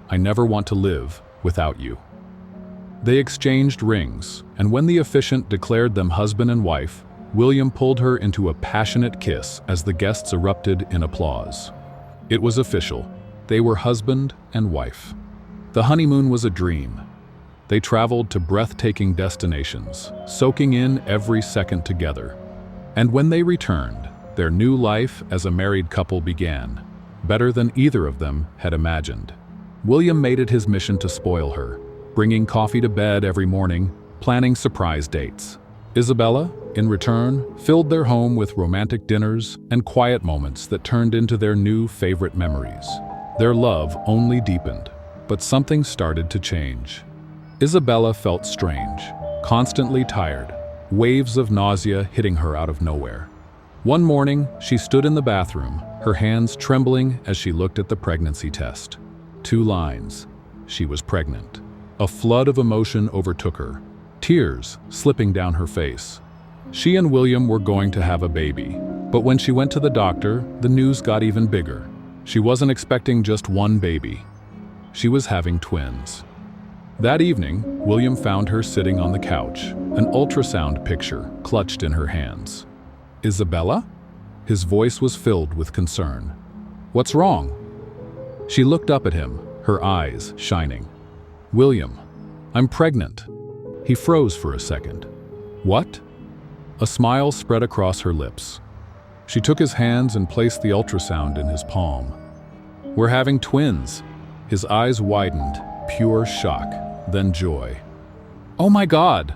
I never want to live without you." They exchanged rings, and when the officiant declared them husband and wife, William pulled her into a passionate kiss as the guests erupted in applause. It was official. They were husband and wife. The honeymoon was a dream. They traveled to breathtaking destinations, soaking in every second together. And when they returned, their new life as a married couple began, better than either of them had imagined. William made it his mission to spoil her, bringing coffee to bed every morning, planning surprise dates. Isabella, in return, filled their home with romantic dinners and quiet moments that turned into their new favorite memories. Their love only deepened, but something started to change. Isabella felt strange, constantly tired, waves of nausea hitting her out of nowhere. One morning, she stood in the bathroom, her hands trembling as she looked at the pregnancy test. 2 lines. She was pregnant. A flood of emotion overtook her, tears slipping down her face. She and William were going to have a baby, but when she went to the doctor, the news got even bigger. She wasn't expecting just one baby. She was having twins. That evening, William found her sitting on the couch, an ultrasound picture clutched in her hands. "Isabella?" His voice was filled with concern. "What's wrong?" She looked up at him, her eyes shining. "William, I'm pregnant." He froze for a second. "What?" A smile spread across her lips. She took his hands and placed the ultrasound in his palm. "We're having twins." His eyes widened, pure shock, then joy. "Oh my God!"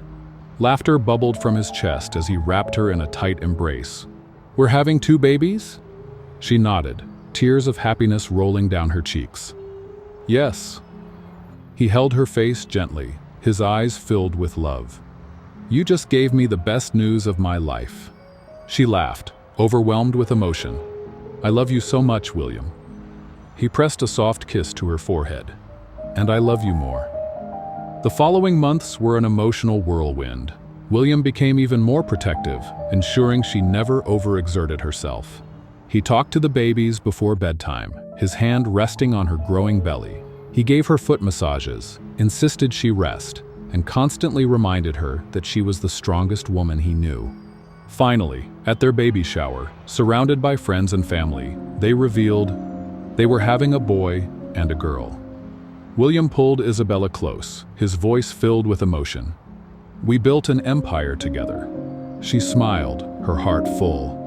Laughter bubbled from his chest as he wrapped her in a tight embrace. "We're having 2 babies?" She nodded, tears of happiness rolling down her cheeks. "Yes." He held her face gently, his eyes filled with love. "You just gave me the best news of my life." She laughed, overwhelmed with emotion. "I love you so much, William." He pressed a soft kiss to her forehead. "And I love you more." The following months were an emotional whirlwind. William became even more protective, ensuring she never overexerted herself. He talked to the babies before bedtime, his hand resting on her growing belly. He gave her foot massages, insisted she rest, and constantly reminded her that she was the strongest woman he knew. Finally, at their baby shower, surrounded by friends and family, they revealed they were having a boy and a girl. William pulled Isabella close, his voice filled with emotion. "We built an empire together." She smiled, her heart full.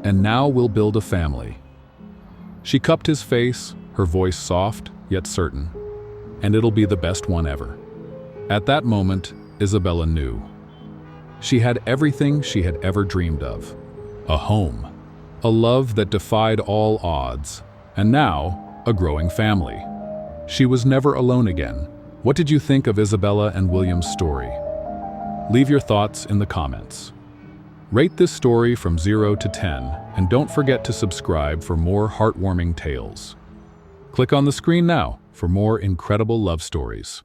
"And now we'll build a family." She cupped his face, her voice soft yet certain. "And it'll be the best one ever." At that moment, Isabella knew. She had everything she had ever dreamed of. A home, a love that defied all odds, and now, a growing family. She was never alone again. What did you think of Isabella and William's story? Leave your thoughts in the comments. Rate this story from 0 to 10, and don't forget to subscribe for more heartwarming tales. Click on the screen now for more incredible love stories.